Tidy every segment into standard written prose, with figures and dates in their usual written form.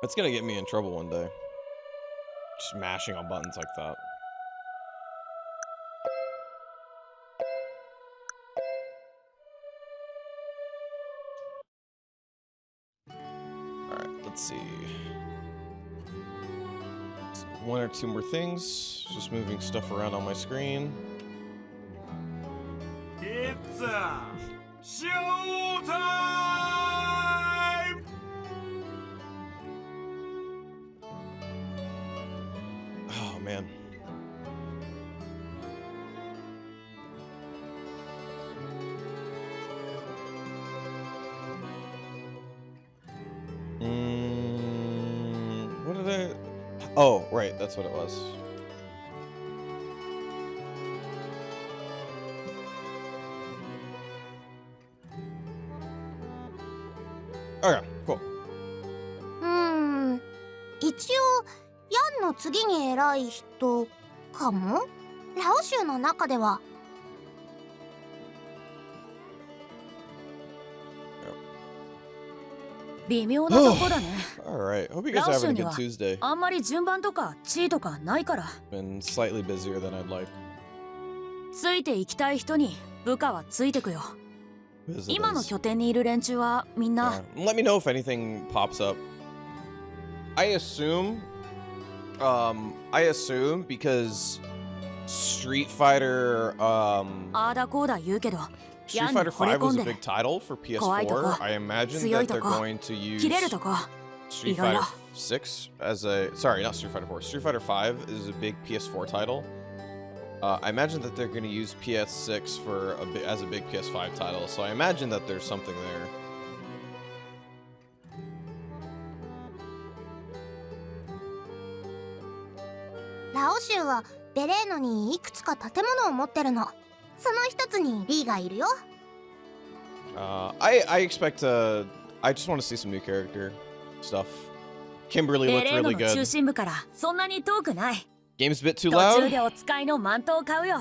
That's gonna get me in trouble one day. Just mashing on buttons like that. Alright, let's see. One or two more things. Just moving stuff around on my screen. It's showtime! Oh man. What did I... Oh, right, that's what it was. Okay, cool. 一応ヤンの次に偉い人かも。ラオ州の中では。微妙なとこだね。 Alright, hope you guys are having a good Tuesday. あんまり順番とか地位とかないから。 Been slightly busier than I'd like. ついていきたい人に部下はついてくよ。今の拠点にいる連中はみんな。Let me know if anything pops up. I assume because Street Fighter Street Fighter 5 was a big title for PS4. I imagine that they're going to use Street Fighter 6 as a... Sorry, not Street Fighter 4. Street Fighter 5 is a big PS4 title. I imagine that they're going to use PS6 as a big PS5 title. So I imagine that there's something there. Laosはベレーノにいくつか建物を持ってるの。その一つにリーがいるよ。I expect I just want to see some new character stuff. Kimberly looked really good. 中心部からそんなに遠くない。 Game's a bit too 途 loud. 中でお使いのマントを買うよ。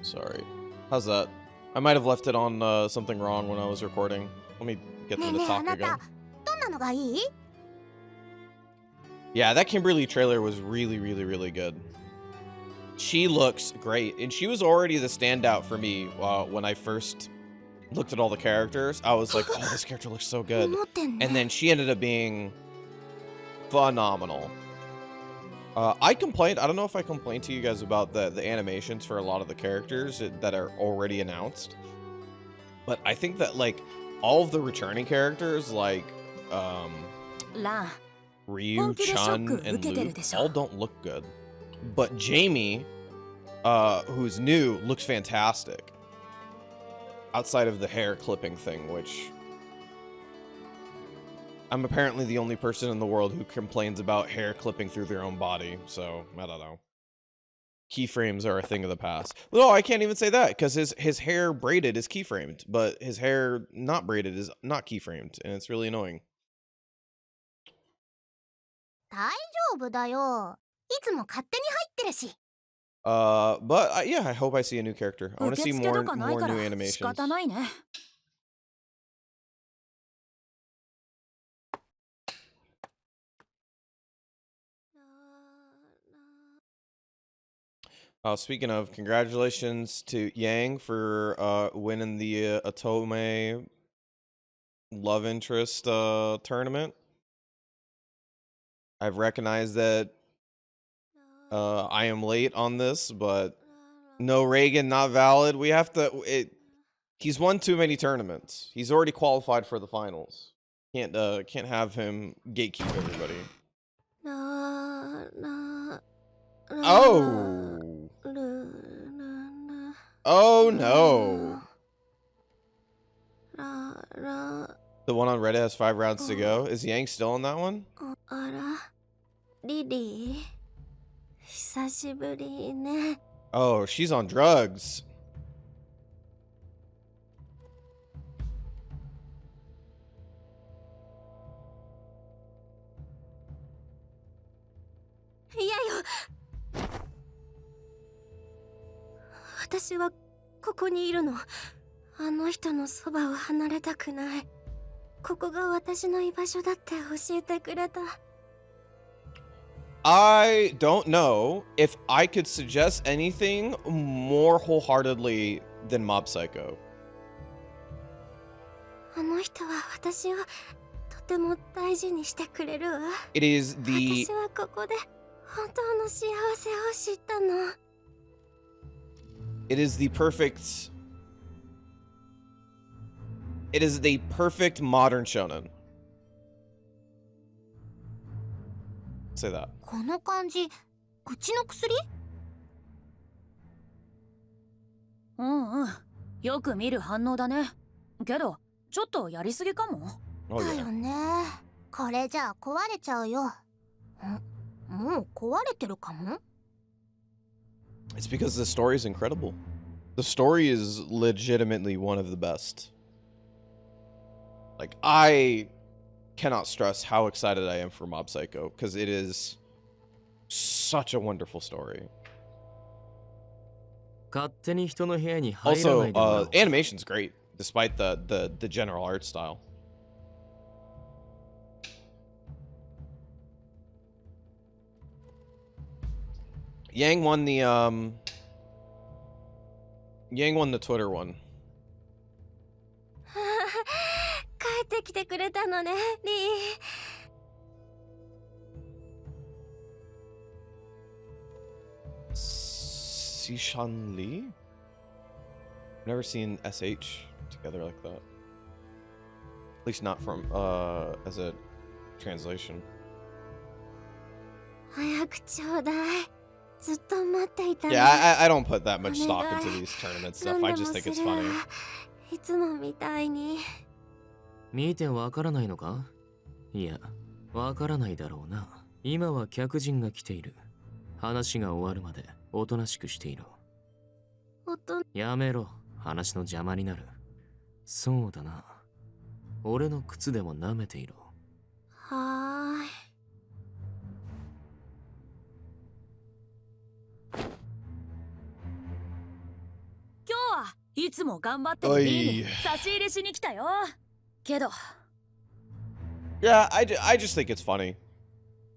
Sorry. How's that? I might have left it on something wrong when I was recording. Let me get them to talk again. どんなのがいい？ Yeah, that Kimberly trailer was really, really, really good. She looks great, and she was already the standout for me when I first looked at all the characters. I was like, oh, this character looks so good. And then she ended up being phenomenal. I don't know if I complained to you guys about the animations for a lot of the characters that are already announced. But I think that, like, all of the returning characters, like, Ryu, Chun, and Luke, all don't look good. But Jamie, who's new, looks fantastic. Outside of the hair clipping thing, which... I'm apparently the only person in the world who complains about hair clipping through their own body, so I don't know. Keyframes are a thing of the past. No, I can't even say that, because his hair braided is keyframed, but his hair not braided is not keyframed, and it's really annoying. 大丈夫だよ。いつも勝手に入ってるし。But yeah, I hope I see a new character. I want to see more new animations. 仕方ないね。 Speaking of, congratulations to Yang for winning the Otome love interest tournament. I've recognized that I am late on this, but no, Reagan, not valid. We have to. He's won too many tournaments. He's already qualified for the finals. Can't have him gatekeep everybody. Oh. Oh no. The one on Reddit has 5 rounds to go. Is Yang still on that one? Oh, she's on drugs. Yeah. 私はここにいるの。あの人のそばを離れたくない。ここが私の居場所だって教えてくれた。I don't know if I could suggest anything more wholeheartedly than Mob Psycho. あの人は私をとても大事にしてくれるわ。 It is the 私はここで本当の幸せを知ったの。 it is the perfect it is the perfect modern shonen. Say that. この感じ、口の薬？うんうん。よく見る反応だね。けど、ちょっとやりすぎかも。Oh だよ yeah. ね。これじゃあ壊れちゃうよ。もう壊れてるかも。 It's because the story is incredible. The story is legitimately one of the best. Like, I cannot stress how excited I am for Mob Psycho, because it is such a wonderful story. 勝手に人の部屋に入らな Also, いでもらおう。 animation's great, despite the general art style. Yang won the Twitter one. 帰ってきてくれたのね、リー。 Sishan Lee? Never seen SH together like that. At least not from as a translation. 早くちょうだい。ずっと待っていたの。 Yeah, I don't put that much stock into these tournament stuff. I just think it's funny. いつもみたいに。見てわからないのか？いや、わからないだろうな。今は客人が来ている。話が終わるまでおとなしくしていろ。やめろ、話の邪魔になる。そうだな。俺の靴でも舐めていろ。はーい。今日はいつも頑張ってるリーに差し入れしに来たよ。けど、 Yeah, I just think it's funny.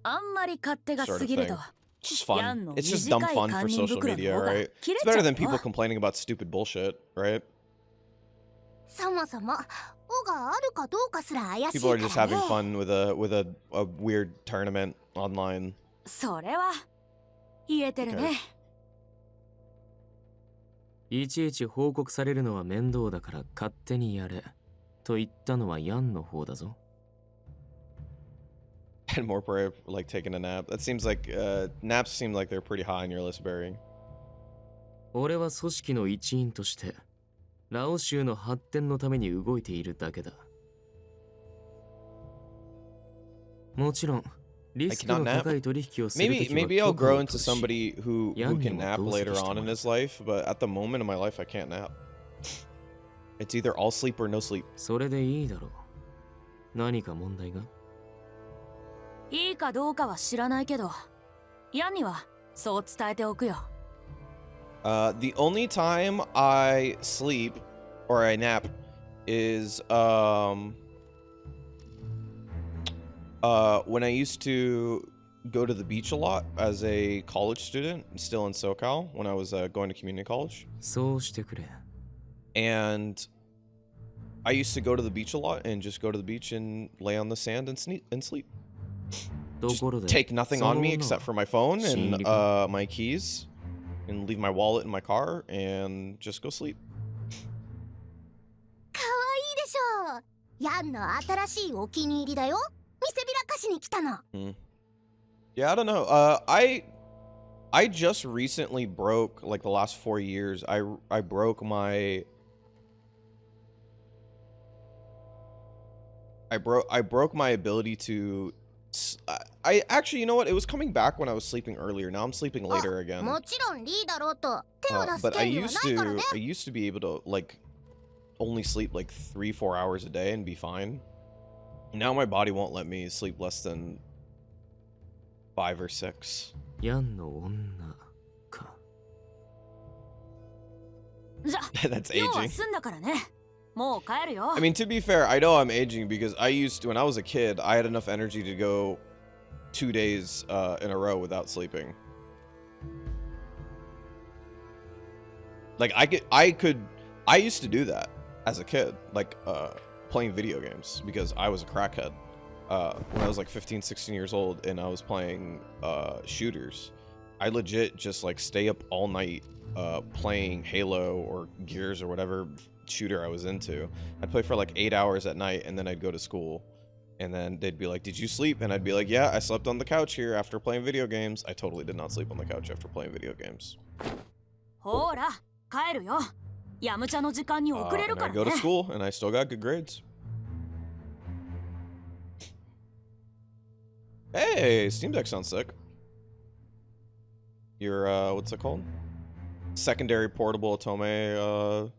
あんまり勝手が過ぎると。 It's just fun. It's just dumb fun for social media, right? It's better than people complaining about stupid bullshit, right? そもそも、尾があるかどうかすら怪しい People are か just ら having ね。 fun with a weird tournament online. それは言えてるね。いちいち報告されるのは面倒だから勝手にやれ。と言ったのはヤンの方だぞ。And more prayer, like taking a nap. That seems like naps seem like they're pretty high on your list, Barry. 俺は組織の一員としてラオ州の発展のために動いているだけだ。もちろんリスクの高い取引をするときは Maybe I'll 許可 grow を into 取るし somebody who can nap later on in his life, but at the moment in my life I can't nap. It's either all sleep or no sleep. それでいいだろう。何か問題が？いいかどうかは知らないけど、ヤンにはそう伝えておくよ。The only time I sleep or I nap is when I used to go to the beach a lot as a college student, still in SoCal, when I was going to community college. そうしてくれ。And I used to go to the beach a lot and just go to the beach and lay on the sand and sleep. と Just ころで take nothing その on 女 me は except for my phone 死に and 入りか？ my keys, and leave my wallet in my car and just go sleep. かわいいでしょう。ヤンの新しいお気に入りだよ。見せびらかしに来たの。 Yeah, I don't know. I just recently broke, like the last 4 years, I broke my ability to I actually, you know what? It was coming back when I was sleeping earlier. Now I'm sleeping later again. もちろんリーだろうと手を出す But I 権利はないからね。 used to be able to like only sleep like 3-4 hours a day and be fine. Now my body won't let me sleep less than 5 or 6. ヤンの女か。じゃ、 That's 今日は aging. 済んだからね。もう帰るよ。 I mean, to be fair, I know I'm aging because I used to, when I was a kid, I had enough energy to go 2 days in a row without sleeping. Like I used to do that as a kid, like playing video games because I was a crackhead when I was like 15, 16 years old and I was playing shooters. I legit just like stay up all night playing Halo or Gears or whatever shooter I was into. I'd play for like 8 hours at night and then I'd go to school. And then they'd be like, did you sleep? And I'd be like, yeah, I slept on the couch here after playing video games. I totally did not sleep on the couch after playing video games. ほら、帰るよ。やむちゃの時間に遅れる And か I ら go to ね。 school and I still got good grades. Hey, Steam Deck sounds sick. Your, what's it called? Secondary portable Otome,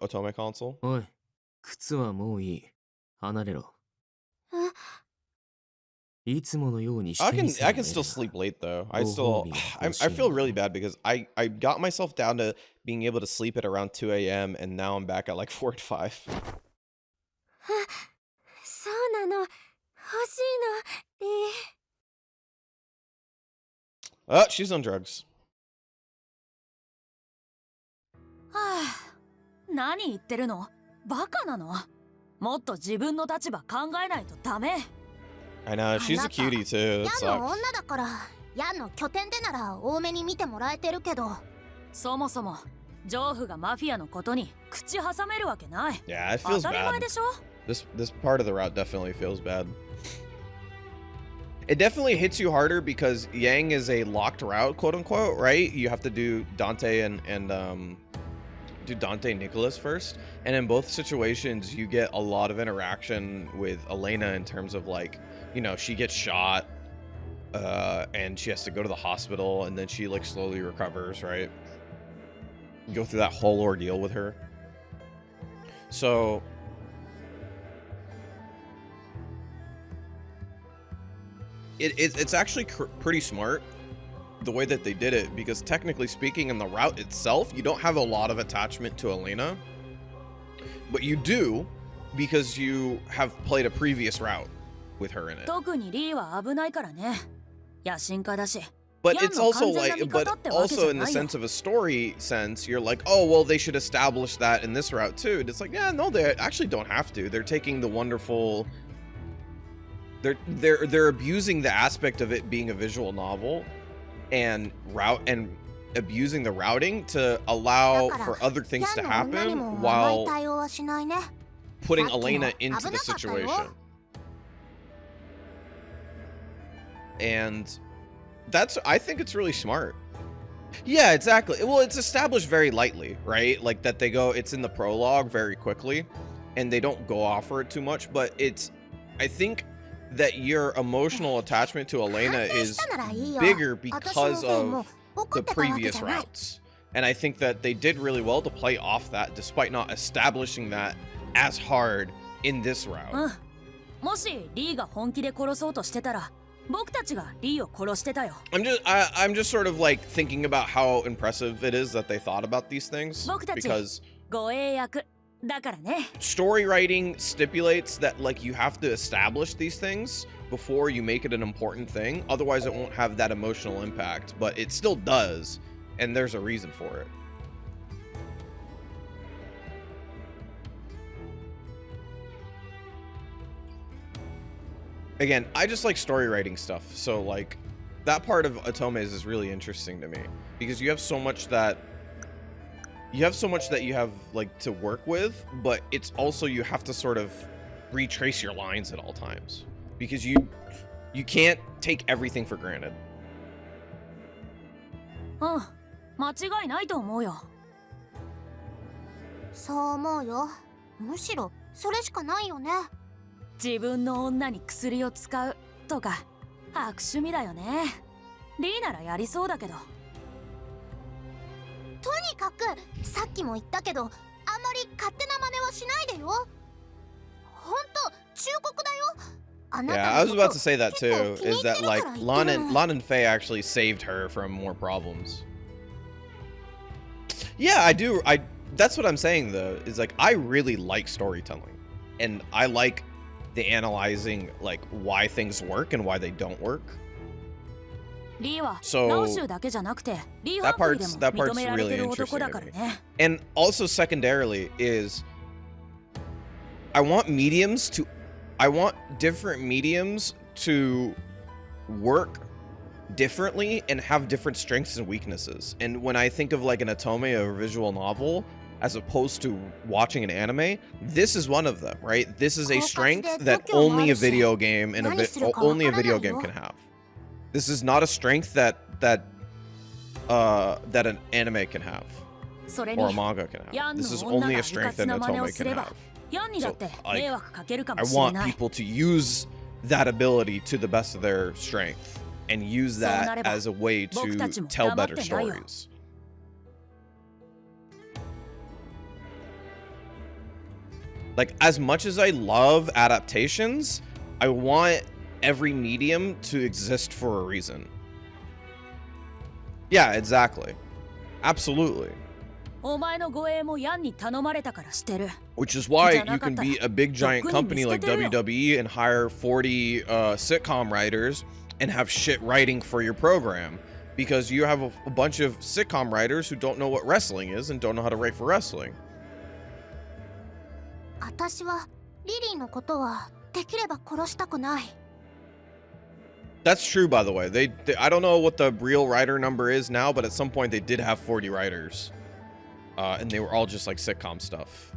Otome console. おい、靴はもういい。離れろ。いつものようにし I てみ can せる I ね can still sleep late though. I Oh, still Hobie, I feel really bad because I got myself down to being able to sleep at around 2 a.m. and now I'm back at like 4 to 5. そうなの。欲しいの、リー。 Oh, she's on drugs. はあ、何言ってるの？バカなの？もっと自分の立場考えないとダメ。 I know, she's a cutie too. That ヤンの sucks. 女だから、ヤンの拠点でなら多めに見てもらえてるけど。そもそもジョーフがマフィアのことに口挟めるわけない。 Yeah, it 当 feels たり前 bad. でしょ。 This part of the route definitely feels bad. It definitely hits you harder because Yang is a locked route, quote unquote, right? You have to do Dante and do Dante and Nicholas first, and in both situations you get a lot of interaction with Elena in terms of like, you know, she gets shot and she has to go to the hospital and then she like slowly recovers, right? You go through that whole ordeal with her. So it's actually pretty smart the way that they did it, because technically speaking in the route itself you don't have a lot of attachment to Elena, but you do because you have played a previous route with her in it. 特にリーは危ないからね。野心家だし。 But Yeah, it's no, also 完全な like, 味方 but ってわけじゃ also in the ないよ。 sense of a story sense, you're like, oh well, they should establish that in this route too. And it's like, yeah, no, they actually don't have to. They're taking the wonderful, they're abusing the aspect of it being a visual novel and abusing the routing to allow for other things to happen while putting Elena into the situation. And that's, I think it's really smart. Yeah, exactly. Well, it's established very lightly, right? Like that they go, it's in the prologue very quickly and they don't go off for it too much, but it's, I think that your emotional attachment to Elena is bigger because of the previous routes. And I think that they did really well to play off that despite not establishing that as hard in this route. うん。もしリーが本気で殺そうとしてたら、僕たちがリーを殺してたよ。 I'm just sort of like thinking about how impressive it is that they thought about these things, 僕たち because 護衛役だからね。 story writing stipulates that like you have to establish these things before you make it an important thing, otherwise it won't have that emotional impact, but it still does, and there's a reason for it. Again, I just like story writing stuff, so like that part of Otome's is really interesting to me because you have so much that you have like to work with, but it's also you have to sort of retrace your lines at all times because you can't take everything for granted. うん、間違いないと思うよ。そう思うよ。むしろそれしかないよね。自分の女に薬を使うとか悪趣味だよね。リーならやりそうだけど。とにかくさっきも言ったけど、あんまり勝手な真似はしないでよ。ほんと忠告だよ。Yeah, I was about to say that too, is that like Lon and Faye actually saved her from more problems. Yeah, I do. That's what I'm saying though, is like I really like storytelling. And I like the analyzing like why things work and why they don't work. So that part's really interesting to me. And also secondarily is I want different mediums to work differently and have different strengths and weaknesses. And when I think of like an otome or visual novel, as opposed to watching an anime, this is one of them, right? This is a strength that only a video game and only a video game can have. This is not a strength that an anime can have or a manga can have. This is only a strength that an otome can have. So, I want people to use that ability to the best of their strength and use that as a way to tell better stories. Like, as much as I love adaptations, I want every medium to exist for a reason. Yeah, exactly. Absolutely. Which is why you can be a big giant company like WWE and hire 40 sitcom writers and have shit writing for your program, because you have a bunch of sitcom writers who don't know what wrestling is and don't know how to write for wrestling. That's true, by the way. They I don't know what the real writer number is now, but at some point they did have 40 writers. And they were all just like sitcom stuff.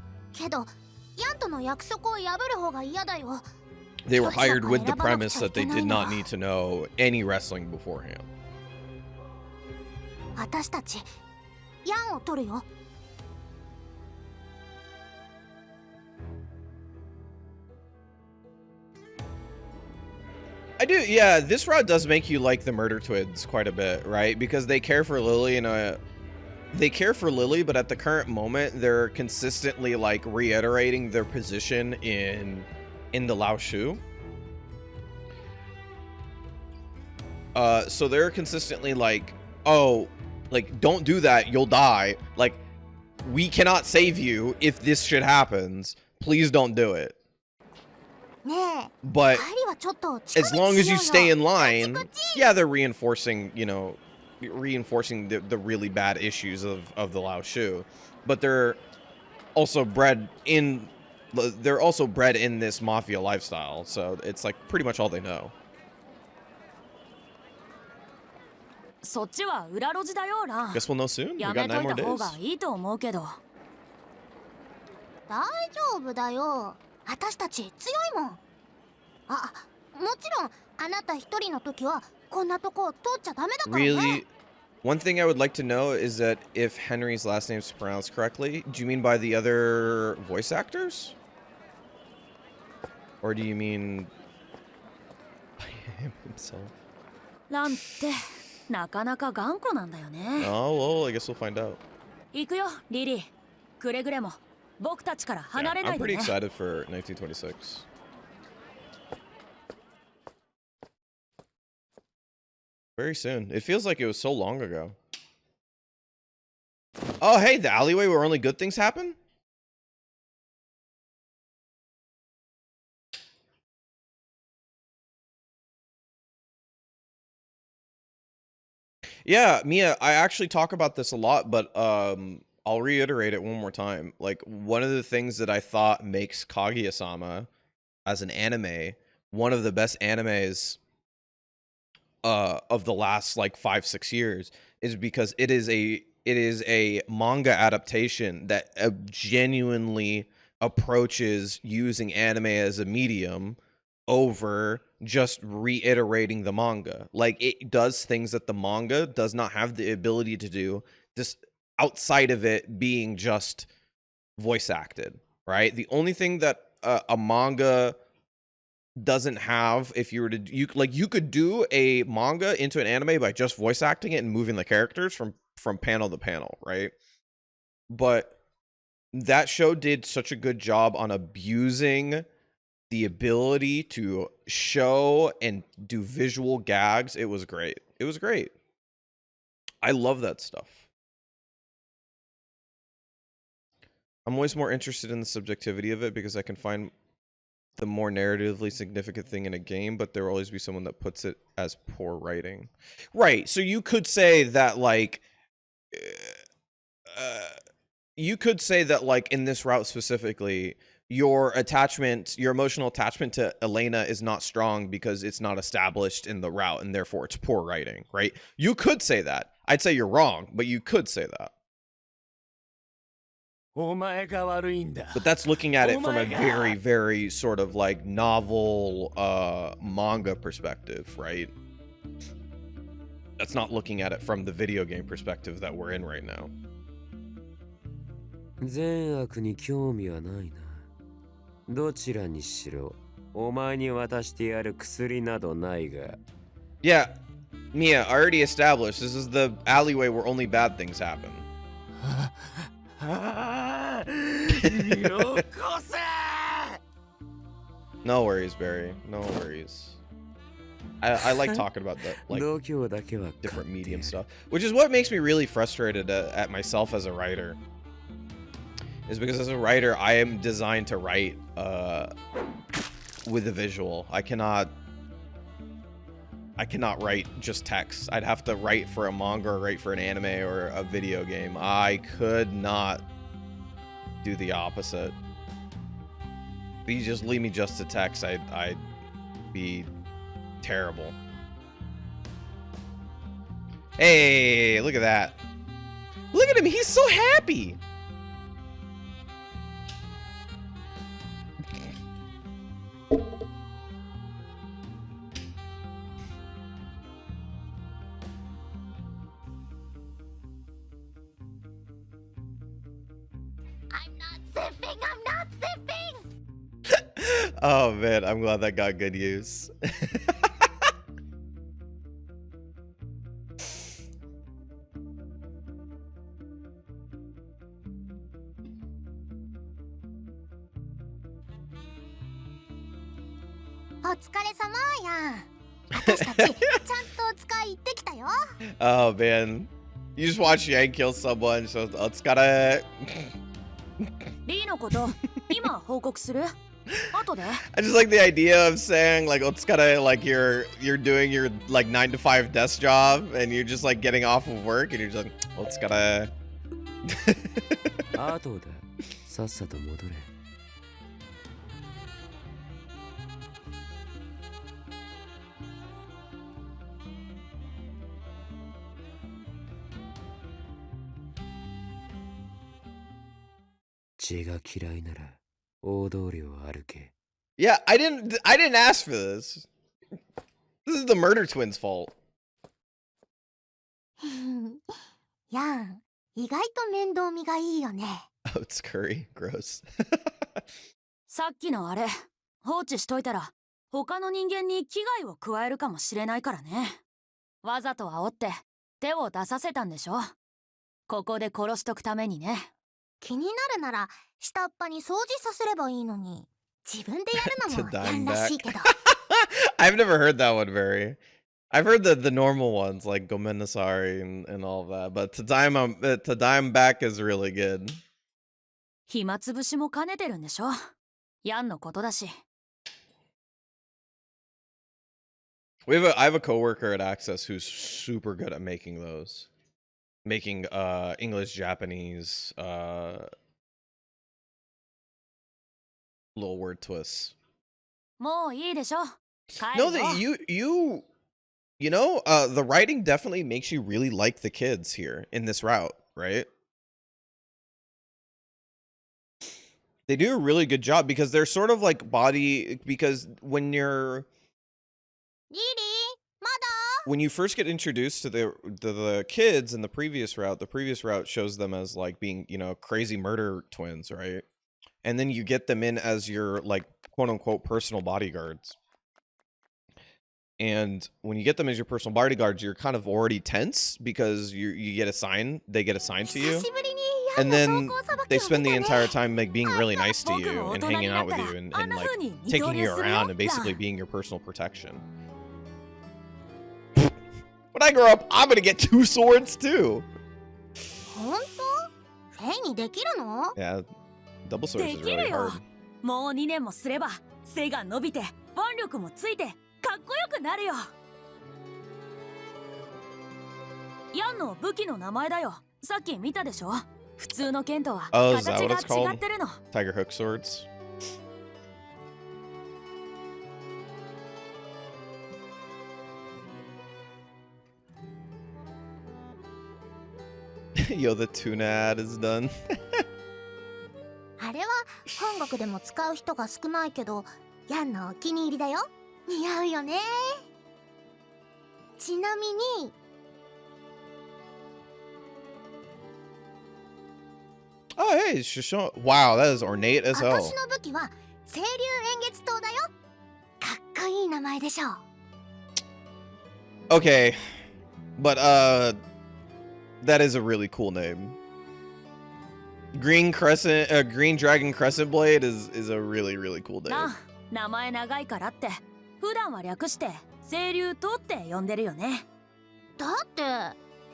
They were hired with the premise that they did not need to know any wrestling beforehand. I do, yeah, this route does make you like the Murder Twins quite a bit, right? Because they care for Lily in a... They care for Lily, but at the current moment, they're consistently, like, reiterating their position in the Lao Shu. So they're consistently like, oh, like, don't do that, you'll die. Like, we cannot save you if this shit happens. Please don't do it. But as long as you stay in line, yeah, they're reinforcing, you know, the really bad issues of the Lao Shu, but they're also bred in this mafia lifestyle, so it's like pretty much all they know. Guess we'll know soon. We got 9 more days. 大丈夫だよ。私たち強いもん。あ、もちろんあなた一人の時はこんなとこ通っちゃダメだからね。Really? One thing I would like to know is that if Henry's last name is pronounced correctly, do you mean by the other voice actors? Or do you mean by him himself? ランってなかなか頑固なんだよね。 Oh, well, I guess we'll find out. 行くよ、リリー。くれぐれも僕たちから離れないでね。 I'm pretty excited for 1926. Very soon. It feels like it was so long ago. Oh, hey, the alleyway where only good things happen? Yeah, Mia, I actually talk about this a lot, but I'll reiterate it one more time. Like, one of the things that I thought makes Kaguya-sama as an anime one of the best animes of the last like 5-6 years is because it is a manga adaptation that genuinely approaches using anime as a medium over just reiterating the manga. Like, it does things that the manga does not have the ability to do, just outside of it being just voice acted, right? The only thing that a manga doesn't have, if you were to you could do a manga into an anime by just voice acting it and moving the characters from panel to panel, right? But that show did such a good job on abusing the ability to show and do visual gags, it was great. It was great. I love that stuff. I'm always more interested in the subjectivity of it because I can find the more narratively significant thing in a game, but there will always be someone that puts it as poor writing. Right. So you could say that, like, you could say that, like, in this route specifically, your emotional attachment to Elena is not strong because it's not established in the route, and therefore it's poor writing, right? You could say that. I'd say you're wrong, but you could say that. But that's looking at it from a very, very sort of like novel manga perspective, right? That's not looking at it from the video game perspective that we're in right now. 善悪に興味はないな。どちらにしろ、お前に渡してやる薬などないが。Yeah, Mia, already established. This is the alleyway where only bad things happen. No worries, Barry. No worries. I like talking about that, like, different medium stuff, which is what makes me really frustrated at myself as a writer. Is because as a writer, I am designed to write with a visual. I cannot write just text. I'd have to write for a manga or write for an anime or a video game. I could not do the opposite. If you just leave me just to text, I'd be terrible. Hey, look at that. Look at him. He's so happy. I'm not sipping! Oh man, I'm glad that got good use. Oh man, you just watch Yang kill someone, so it's gotta. I just like the idea of saying, like, otsukare, like you're doing your like 9 to 5 desk job and you're just like getting off of work and you're just like, otsukare. 後でさっさと戻れ。血が嫌いなら大通りを歩け。 Yeah, I didn't ask for this. This is the murder twins' fault. やん、意外と面倒見がいいよね。 Oats curry, gross. さっきのあれ、放置しといたら他の人間に危害を加えるかもしれないからね。わざと煽って手を出させたんでしょ。ここで殺しとくためにね。気になるなら下っ端に掃除させればいいのに、自分でやるのもやんらしいけど。I've never heard that one, Barry. I've heard the normal ones like Gomenasari and all of that, but Tadaim back is really good. 暇つぶしも兼ねてるんでしょ。やんのことだし。I have a coworker at Access who's super good at making those. Making English, Japanese, little word twists. もういいでしょ。No, that you know, the writing definitely makes you really like the kids here in this route, right? They do a really good job because they're sort of like because when you first get introduced to the kids in the previous route shows them as like being, you know, crazy murder twins, right? And then you get them in as your like quote unquote personal bodyguards. And when you get them as your personal bodyguards, you're kind of already tense because they get assigned to you. and then they spend the entire time like being really nice to you and hanging out with you and like taking you around and basically being your personal protection. When I grow up, I'm gonna get 2 swords too. 本当？フェイにできるの？ Yeah, double swords is really できるよ。 hard. もう2年もすれば背が伸びて腕力もついてかっこよくなるよ。ヤンの武器の名前だよ。さっき見たでしょ。普通の剣とは Oh, is that 形 what it's が called? 違ってるの。 Tiger hook swords. Yo, the tuna ad is done. あれは本国でも使う人が少ないけど、ヤンのお気に入りだよ。似合うよね。ちなみに。Oh, hey, Shishon. Wow, that is ornate as hell. 私の武器は清流円月刀だよ。かっこいい名前でしょ。Okay, but that is a really cool name. Green Dragon Crescent Blade is a really cool name. なあ、名前長いからって普段は略して清流刀って呼んでるよね。だって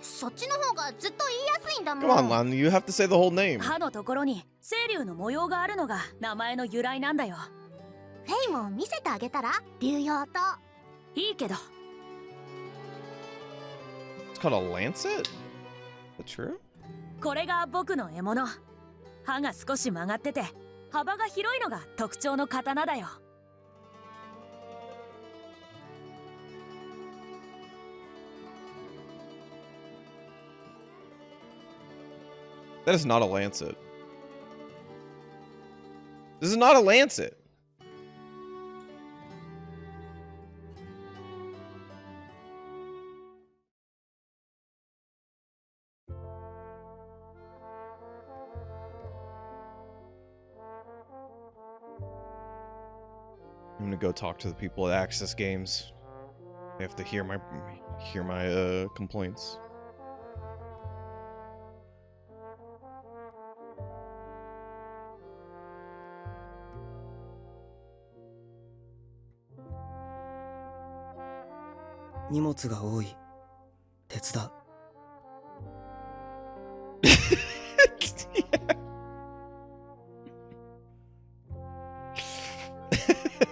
そっちの方がずっと言いやすいんだもん。 Come on, Lan, you have to say the whole name. 歯のところに清流の模様があるのが名前の由来なんだよ。フェイも見せてあげたら、竜陽と。いいけど。It's called a lancet? Is that true? これが僕の獲物。刃が少し曲がってて幅が広いのが特徴の刀だよ。That is not a lancet. This is not a lancet. I'm gonna go talk to the people at Access Games. They have to hear my complaints.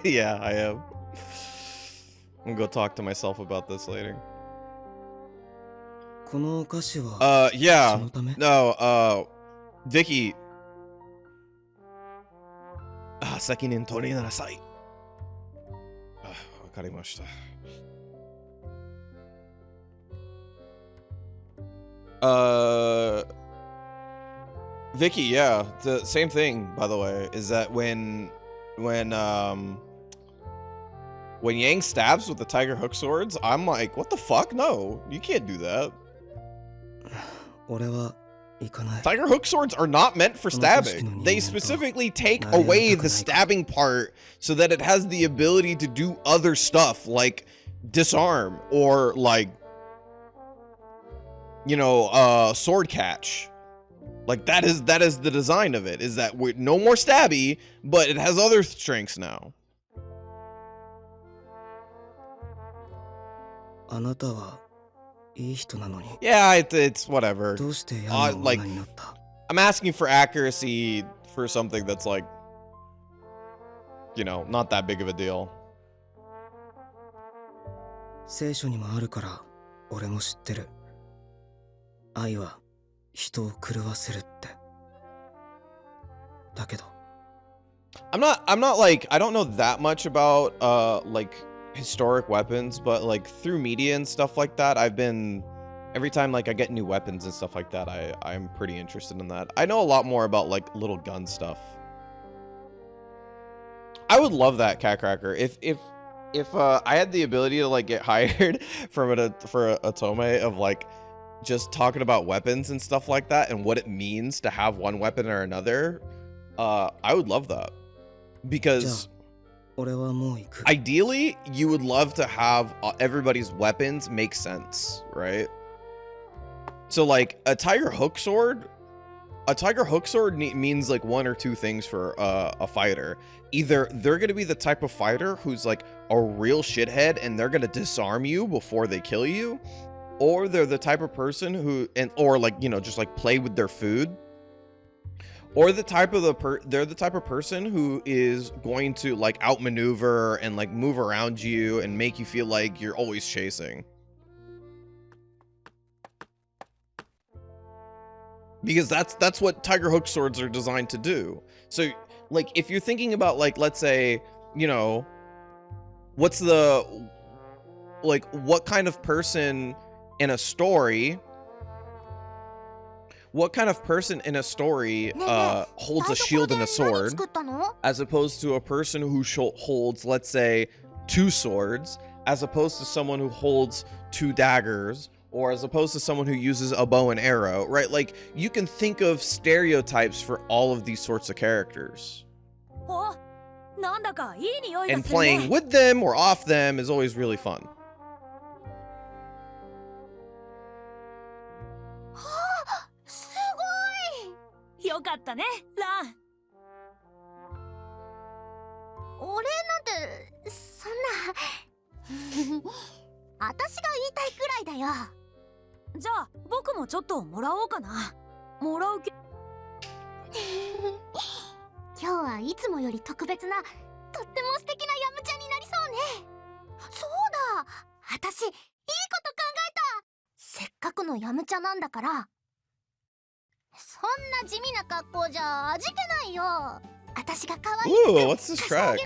Yeah, I am. I'm gonna go talk to myself about this later. Yeah. No, Vicky. 先に取りなさい。わかりました。Vicky, yeah, the same thing, by the way, is that when Yang stabs with the tiger hook swords, I'm like, what the fuck? No, you can't do that. Tiger hook swords are not meant for stabbing. They specifically take away the stabbing part so that it has the ability to do other stuff like disarm or like, you know, sword catch. Like that is the design of it, is that we're no more stabby, but it has other strengths now. Yeah, it's whatever. Like, I'm asking for accuracy for something that's like, you know, not that big of a deal. 聖書にもあるから俺も知ってる。愛は人を狂わせるって。だけど I'm not like, I don't know that much about like historic weapons, but like through media and stuff like that, I've been, every time like I get new weapons and stuff like that, I'm pretty interested in that. I know a lot more about like little gun stuff. I would love that, Cat Cracker. If I had the ability to like get hired for a Otome of like just talking about weapons and stuff like that and what it means to have one weapon or another, I would love that. Because ideally, you would love to have everybody's weapons make sense, right? So like a tiger hook sword a tiger hook sword means like one or two things for a fighter. Either they're gonna be the type of fighter who's like a real shithead and they're gonna disarm you before they kill you, or they're the type of person who or like, you know, just like play with their food, or they're the type of person who is going to like outmaneuver and like move around you and make you feel like you're always chasing. Because that's what tiger hook swords are designed to do. So like if you're thinking about like, let's say, you know, what kind of person in a story holds a shield and a sword, as opposed to a person who holds, let's say, 2 swords, as opposed to someone who holds 2 daggers, or as opposed to someone who uses a bow and arrow, right? Like, you can think of stereotypes for all of these sorts of characters. And playing with them or off them is always really fun. Ooh, what's this track?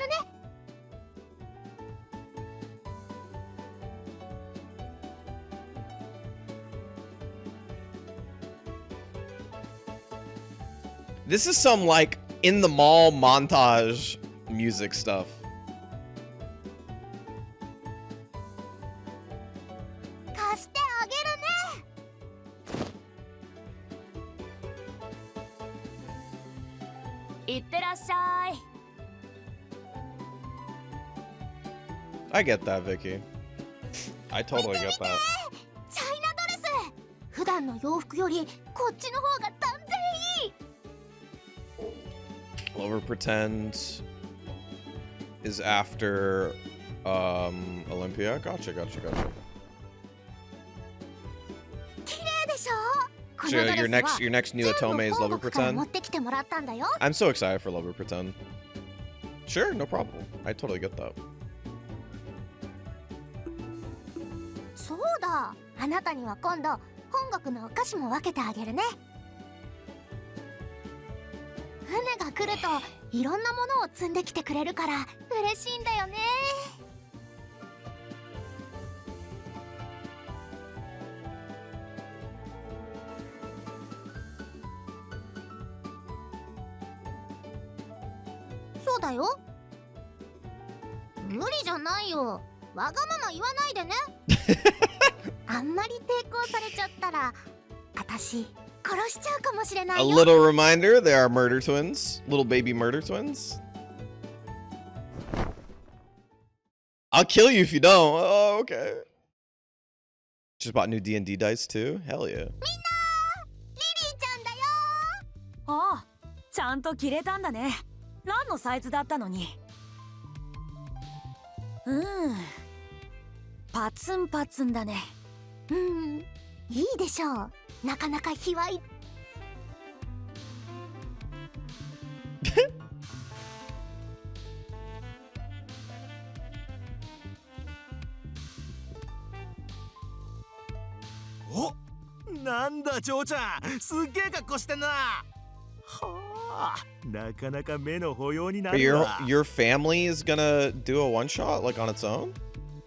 This is some like in the mall montage music stuff. I get that, Vicky. I totally get that. Lover Pretend is after Olympia. Gotcha. So your next new Otome is Lover Pretend. I'm so excited for Lover Pretend. Sure, no problem. I totally get that. A little reminder, they are murder twins. Little baby murder twins. I'll kill you if you don't. Oh, okay. Just bought new D&D dice too? Hell yeah. Oh, なんだ嬢ちゃん、すっげえ格好してんな。はあ、なかなか目の保養になるわ。Your family is gonna do a one shot like on its own?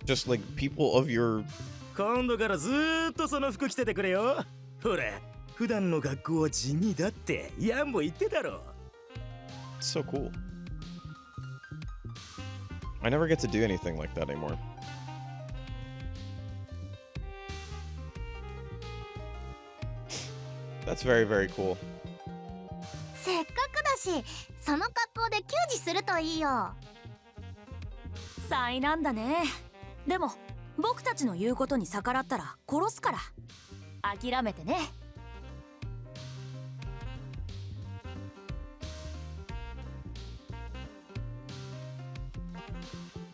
Just like people of your. 今度からずーっとその服着ててくれよ。ほら、普段の学校は地味だってヤンも言ってたろ。It's so cool. I never get to do anything like that anymore. That's very, very cool. せっかくだし、その格好で給仕するといいよ。災難だね。でも僕たちの言うことに逆らったら殺すから。諦めてね。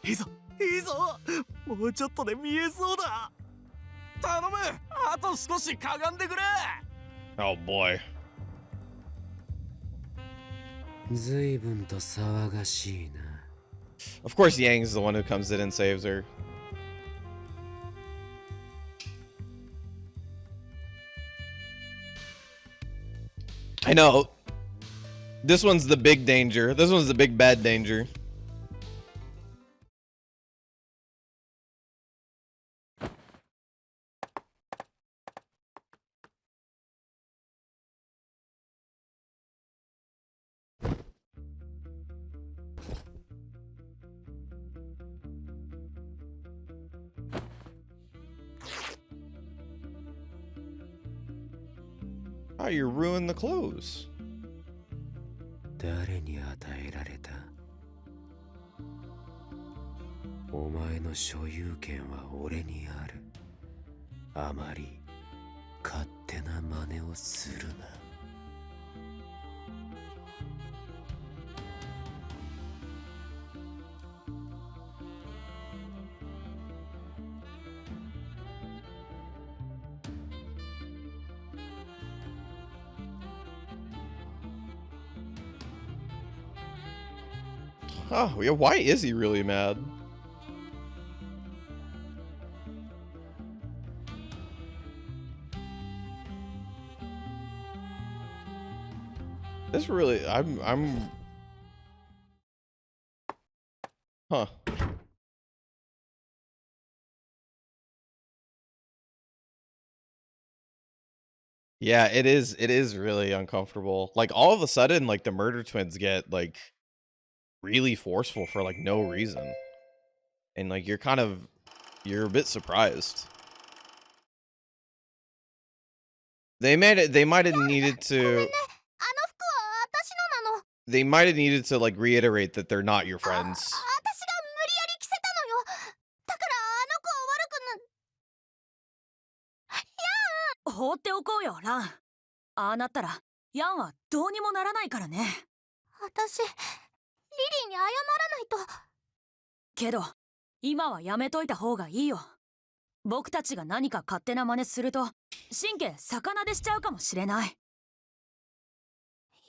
いいぞいいぞ、もうちょっとで見えそうだ。頼む、あと少しかがんでくれ。 Oh boy. 随分と騒がしいな。 Of course, Yang's the one who comes in and saves her. I know. This one's the big danger. This one's the big bad danger. Oh, you ruined the clothes. 誰に与えられた？お前の所有権は俺にある。あまり勝手な真似をするな。Oh, yeah, why is he really mad? This really, huh. Yeah, it is really uncomfortable. Like, all of a sudden, like, the murder twins get, like, really forceful for, like, no reason. And, like, you're a bit surprised. They might have needed to, they might have needed to, like, reiterate that they're not your friends. 私が無理やり着せたのよ。だから放っておこうよ、ラン。ああなったらヤンはどうにもならないからね。私、リリーに謝らないと。けど今はやめといた方がいいよ。僕たちが何か勝手な真似すると神経逆なでしちゃうかもしれない。い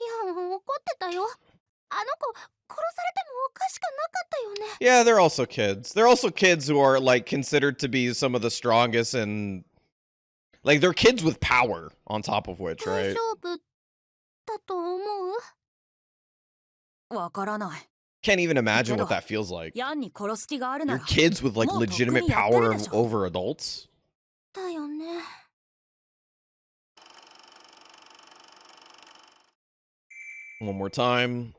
や、怒ってたよ。あの子、殺されてもおかしくなかったよね。Yeah, they're also kids. They're also kids who are, like, considered to be some of the strongest and, like, they're kids with power on top of which, 大 right? 丈夫だと思う？わからない。 Can't even imagine what that feels like. ヤンに殺す気があるな You're ら kids with, like, もうとっくに legitimate やってる power でしょ。 over adults. だよね。One more time.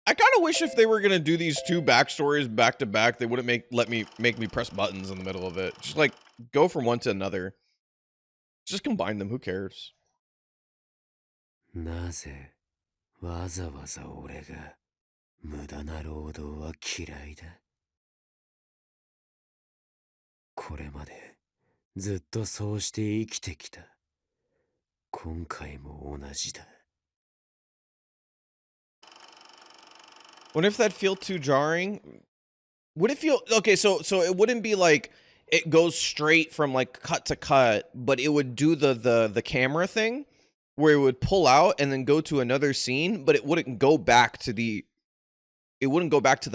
I kind of wish if they were gonna do these two backstories back to back, they wouldn't make me press buttons in the middle of it. Just, like, go from one to another. Just combine them. Who cares? なぜわざわざ俺が無駄な労働は嫌いだ。これまでずっとそうして生きてきた。今回も同じだ。 What if that feel too jarring? Would it feel okay? So it wouldn't be like it goes straight from, like, cut to cut, but it would do the camera thing where it would pull out and then go to another scene, but it wouldn't go back to the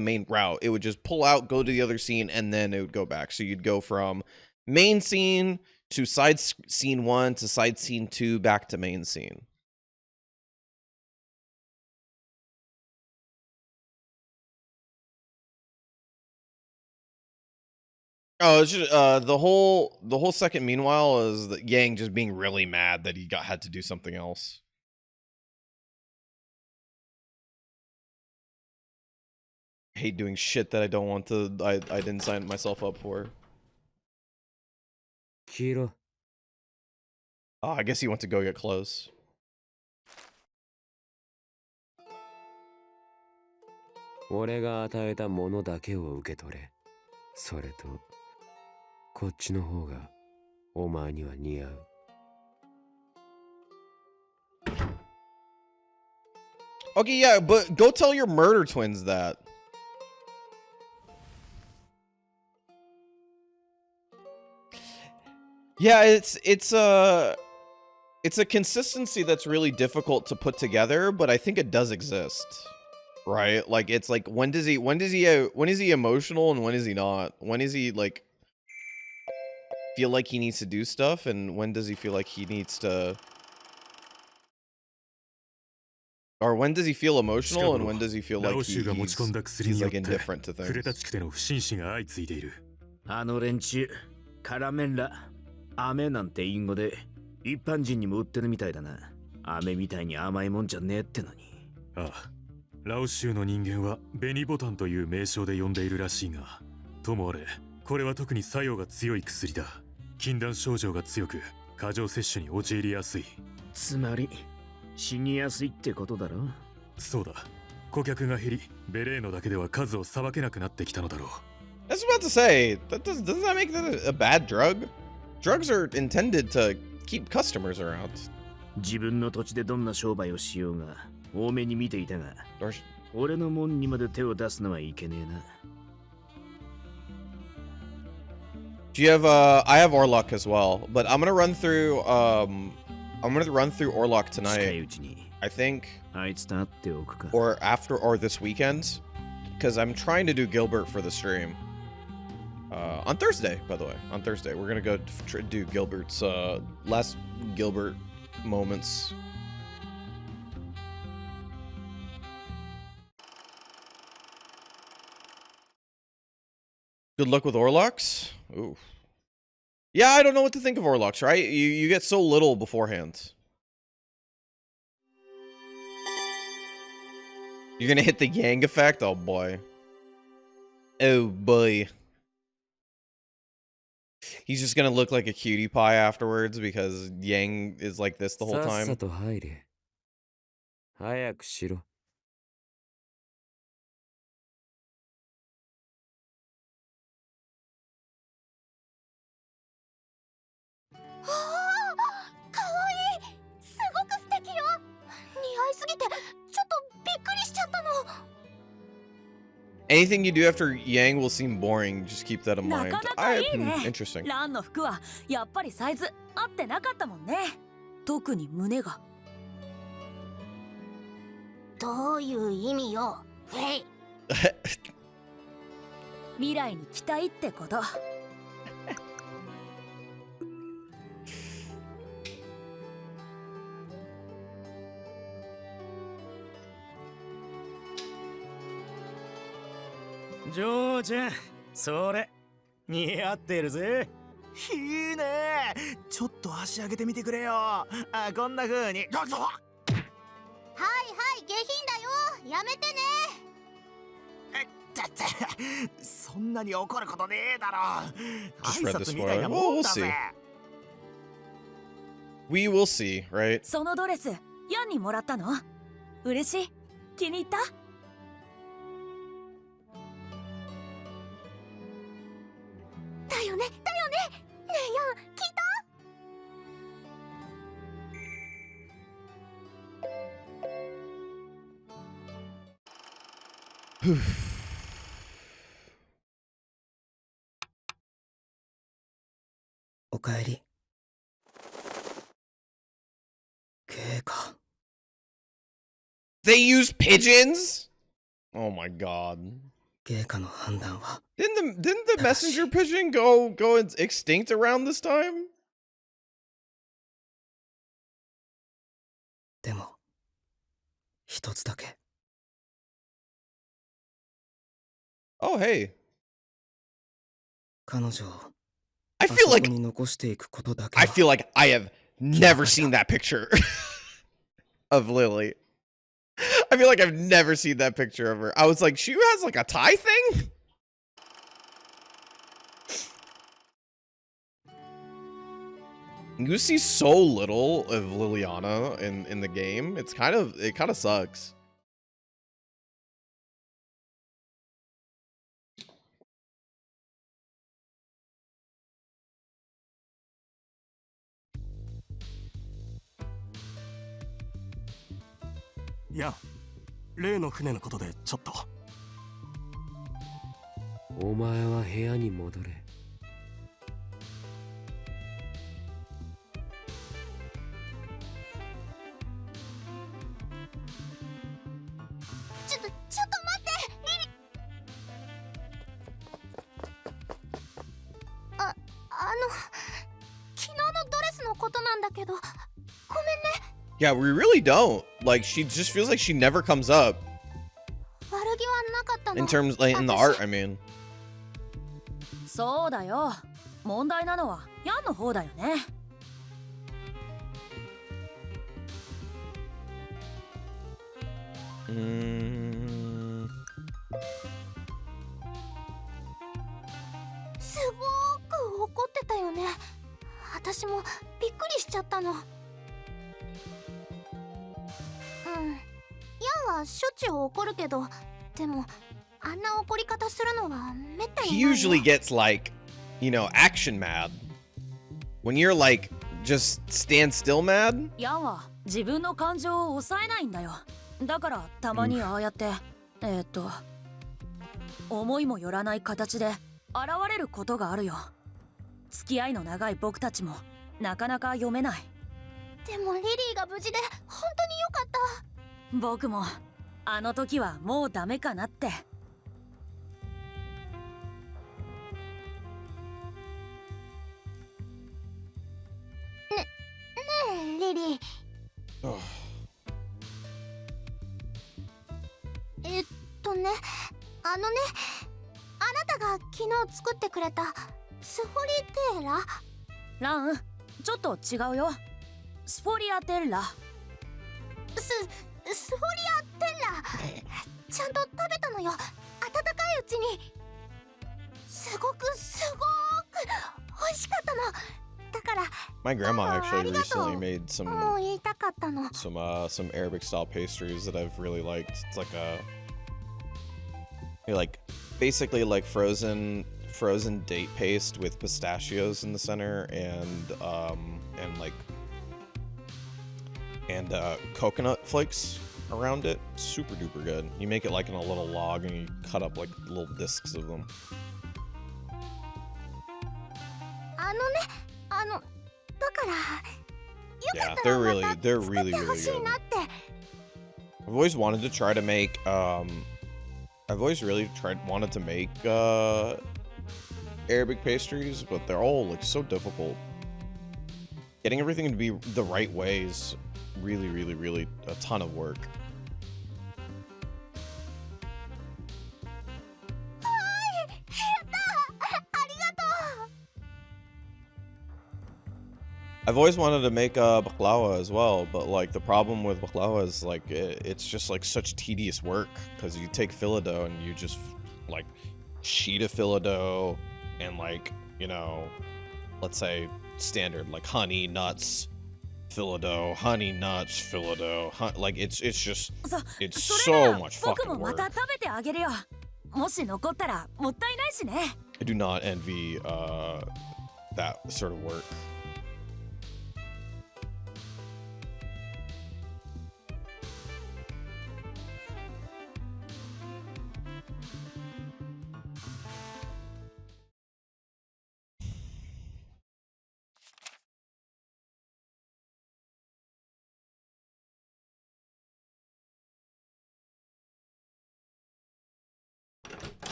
main route. It would just pull out, go to the other scene, and then it would go back. So you'd go from main scene to side scene 1 to side scene 2 back to main scene. Oh, it's just the whole second meanwhile is that Yang just being really mad that he had to do something else. I hate doing shit that I don't want to. I didn't sign myself up for. キロ、 Oh, I guess he went to go get clothes. 俺が与えたものだけを受け取れ。それとこっちの方がお前には似合う。 Okay, yeah, but go tell your murder twins that. Yeah, it's a consistency that's really difficult to put together, but I think it does exist. Right? Like it's like when is he emotional and when is he not? When is he like feel like he needs to do stuff and when does he feel like he needs to, or when does he feel emotional and when does he feel like he's like indifferent to クレタ things? 地区での不審死が相次いでいる。あの連中、カラメンラ、飴なんて隠語で一般人にも売ってるみたいだな。飴みたいに甘いもんじゃねえってのに。ああ、ラオ州の人間は紅ボタンという名称で呼んでいるらしいが、ともあれ、これは特に作用が強い薬だ。禁断症状が強く、過剰摂取に陥りやすい。つまり死にやすいってことだろ。そうだ。顧客が減り、ベレーノだけでは数をさばけなくなってきたのだろう。I was about to say, doesn't that make that a bad drug? Drugs are intended to keep customers around. 自分の土地でどんな商売をしようが多めに見ていたが、 Or 俺の門にまで手を出すのはいけねえな。do you have I have Orlok as well, but I'm gonna run through Orlok 近い tonight, うちに I think, あいつと会っておくか。 or after or this weekend, because I'm trying to do Gilbert for the stream. On Thursday, by the way, on Thursday we're gonna go do Gilbert's last Gilbert moments. Good luck with Orlocks. Ooh. Yeah, I don't know what to think of Orlocks, right? You get so little beforehand. You're gonna hit the Yang effect? Oh boy. Oh boy. He's just gonna look like a cutie pie afterwards because Yang is like this the whole さっ time. さと入れ。早くしろ。ああ、かわいい。すごく素敵よ。似合いすぎてちょっとびっくりしちゃったの。 Anything you do after Yang will seem boring. Just keep that in mind. なかなかいいね。 Interesting. ランの服はやっぱりサイズ合ってなかったもんね。特に胸が。どういう意味よ。へい。未来に期待ってこと。ジョーちゃん、それ似合ってるぜ。いいね。ちょっと足上げてみてくれよ。あ、こんな風に。はいはい、下品だよ。やめてね。だってそんなに怒ることねえだろ。 Just 挨 read 拶 this みたい one. な Well, もん we'll だ see. ぜ。 We will see, right? そのドレスヤンにもらったの？嬉しい？気に入った？だよね、だよね。ねえヤン、聞いた？ おかえり。経過。 They use pigeons? Oh my god. 経過の判断は Didn't the messenger pigeon go extinct around this time? でも一つだけ。 Oh hey. 彼女を I あそ feel こ like に残していくことだけ I は feel like I have never seen that picture of Lily. I feel like I've never seen that picture of her. I was like, she has like a tie thing? You see so little of Liliana in the game. It kind of sucks.いや、例の船のことでちょっと。お前は部屋に戻れ。ちょっと待ってリリ昨日のドレスのことなんだけど、ごめんね。 Yeah, we really don't. Like, she just feels like she never comes up 悪気はなかったの。 in terms, like, in the art, I mean. そうだよ。問題なのはヤンの方だよね。すごく怒ってたよね。私もびっくりしちゃったの。ヤンはしょっちゅう怒るけど、でもあんな怒り方するのはめったに He ないよ。 usually gets, like, you know, action mad. When you're, like, just stand still mad, ヤンは自分の感情を抑えないんだよ。だからたまにああやって思いもよらない形で現れることがあるよ。付き合いの長い僕たちもなかなか読めない。でもリリーが無事で本当によかった。僕もあの時はもうダメかなって。ねえリリー、 ugh. ね、あなたが昨日作ってくれたスフォリテーラ。ラン、ちょっと違うよ。スフォリアテッラ。スフォリアテッラ、ちゃんと食べたのよ、温かいうちに。すごく美味しかったの。だから My grandma actually recently も made う言いたかったの。 some Arabic style pastries that I've really liked. It's like like basically like frozen date paste with pistachios in the center and coconut flakes around it. Super duper good. You make it like in a little log and you cut up like little discs of them. だからよか Yeah, ったら they're また really 作ってほ really しい good. なって。 I've always wanted to try to make I've always really wanted to make Arabic pastries, but they're all like so difficult. Getting everything to be the right way is really a ton of work. やったありがとう。 I've always wanted to make baklava as well, but like the problem with baklava is like it's just like such tedious work because you take filo dough and you just like sheet of filo dough and like, you know, let's say standard like honey, nuts, filo dough, honey, nuts, filo dough, like it's just it's それな so ら much 僕 fucking もま work. た食べてあげるよ。もし残ったらもったいないしね。 I do not envy that sort of work.「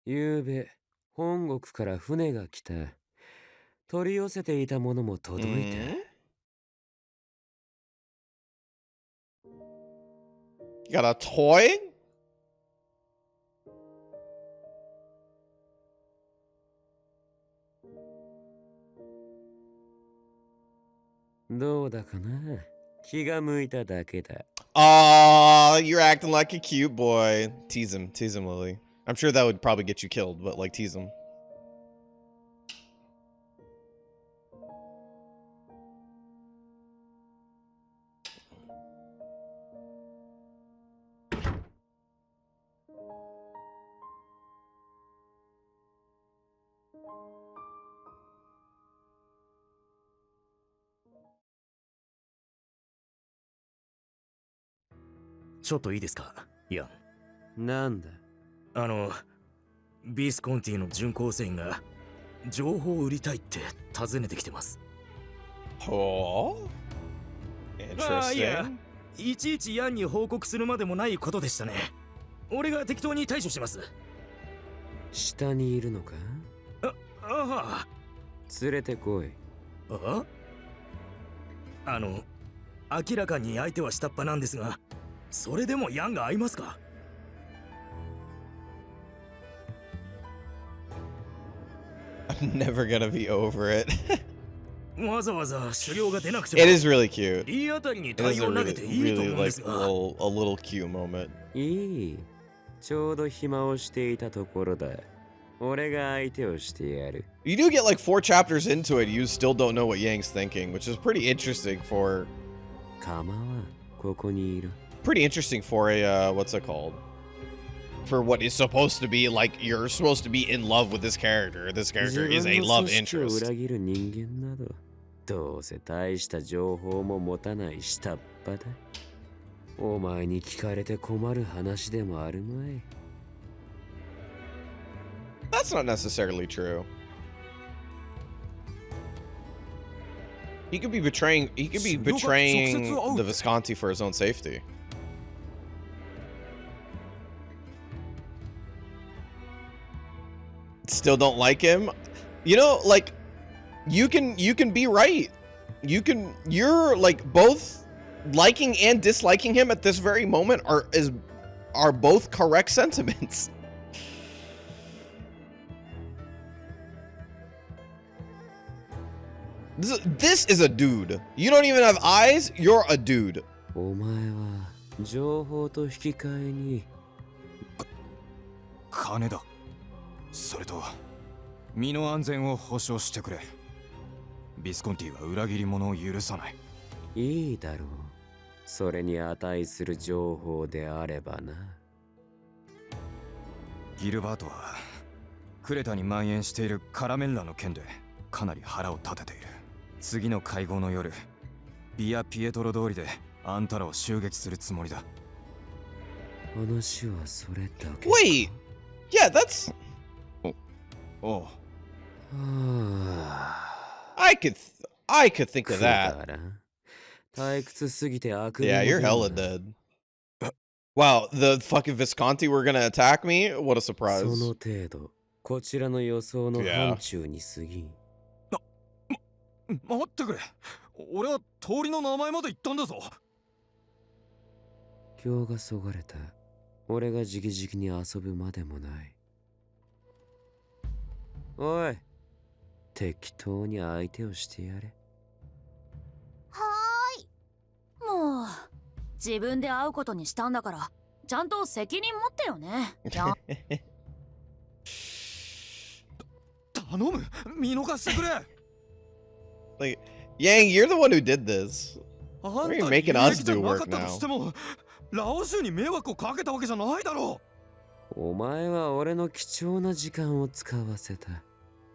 ゆうべ本国から船が来た。取り寄せていたものも届いた。 You got a toy? どうだかな。気が向いただけだ。 Aw, you're acting like a cute boy. Tease him, Lily. I'm sure that would probably get you killed, but like tease him.「ちょっといいですか、イアン。なんだ。ビスコンティの巡航船が情報を売りたいって尋ねてきてます。 Oh, ああ、いや、 interesting. いちいちヤンに報告するまでもないことでしたね。俺が適当に対処します。下にいるのか？あ連れてこい。あ、明らかに相手は下っ端なんですが、それでもヤンが合いますか？ I'm never gonna be over it. わざわざ狩猟が出なくて It も is really cute. いいあたりに It 太 is 陽 a を投げ really, ていいと really 思うんで like すが。 a little cute moment. いい。ちょうど暇をしていたところだ。俺が相手をしてやる。You do get like 4 chapters into it, you still don't know what Yang's thinking, which is pretty interesting for 構わん。ここにいる。pretty interesting for a what's it called? For what is supposed to be like you're supposed to be in love with this character. This character is a love 自分の組織を interest. 裏切る人間など、どうせ大した情報も持たない下っ端だ。お前に聞かれて困る話でもあるまい。That's not necessarily true. He could be betraying the Visconti for his own safety. Still don't like him? You know, like you can be right. You're like both liking and disliking him at this very moment are both correct sentiments. This is a dude. You don't even have eyes, you're a dude. お前は情報と引き換えに金だ。それと身の安全を保証してくれ。ビスコンティは裏切り者を許さない。いいだろう。それに値する情報であればな。ギルバートはクレタに蔓延しているカラメンラの件でかなり腹を立てている。次の会合の夜、ビアピエトロ通りであんたらを襲撃するつもりだ。話はそれだけ。Wait. Yeah, that's おう。I could think of く that. だらん。退屈すぎて悪夢 Yeah, も you're 出ん hella な。 dead. Wow, the fucking Visconti were gonna attack me? What a そ surprise. の程度、こちらの予想の Yeah. 範疇に過ぎん。待ってくれ。俺は通りの名前まで言ったんだぞ。今日がそがれた。俺が直々に遊ぶまでもない。おい、適当に相手をしてやれ。はーい。もう自分で会うことにしたんだからちゃんと責任持ってよね。頼む、見逃してくれ。Like, Yang, you're the one who did this. あん Why た are you に making 利 us 益じゃ do なか work ったと now? しても、ラオシュに迷惑をかけたわけじゃないだろお前は俺の貴重な時間を使わせた。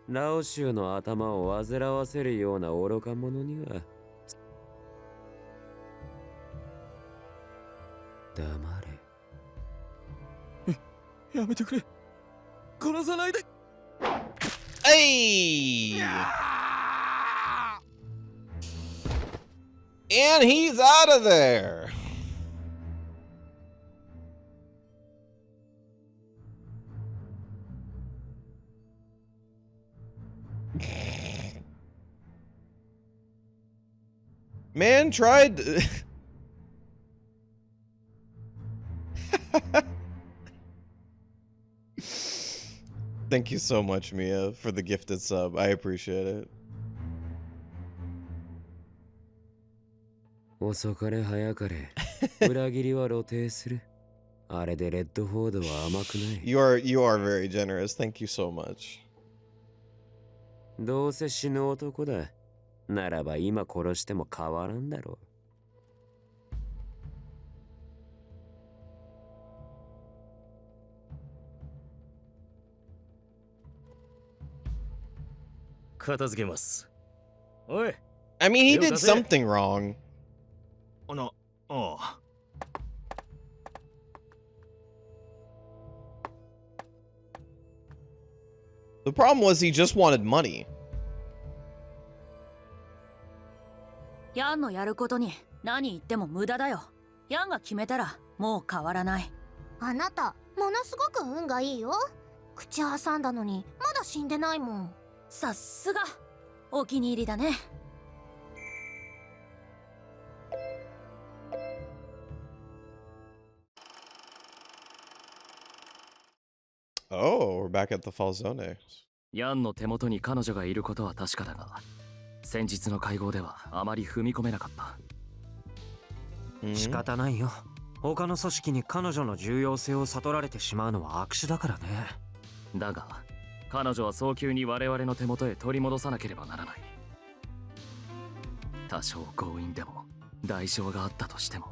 ラオシュの頭を煩わせるような愚か者には黙れ。う。やめてくれ。殺さないで。 Hey! And he's out of there. Man tried. Thank you so much, Mia, for the gifted sub. I appreciate it. 遅かれ早かれ、裏切りは露呈する。あれでレッドフォードは甘くない。You are very generous. Thank you so much. どうせ死ぬ男だ。ならば今殺しても変わらんだろう。片付けます。おい。 I mean, he Yo, did that's it. something wrong. ああ。 Ugh. The problem was he just wanted money. ヤンのやることに何言っても無駄だよ。ヤンが決めたらもう変わらない。あなたものすごく運がいいよ。口挟んだのにまだ死んでないもん。さすがお気に入りだね。Oh, we're back at the Falzone. ヤンの手元に彼女がいることは確かだが、先日の会合ではあまり踏み込めなかった。仕方ないよ。他の組織に彼女の重要性を悟られてしまうのは悪手だからね。だが彼女は早急に我々の手元へ取り戻さなければならない。多少強引でも代償があったとしても、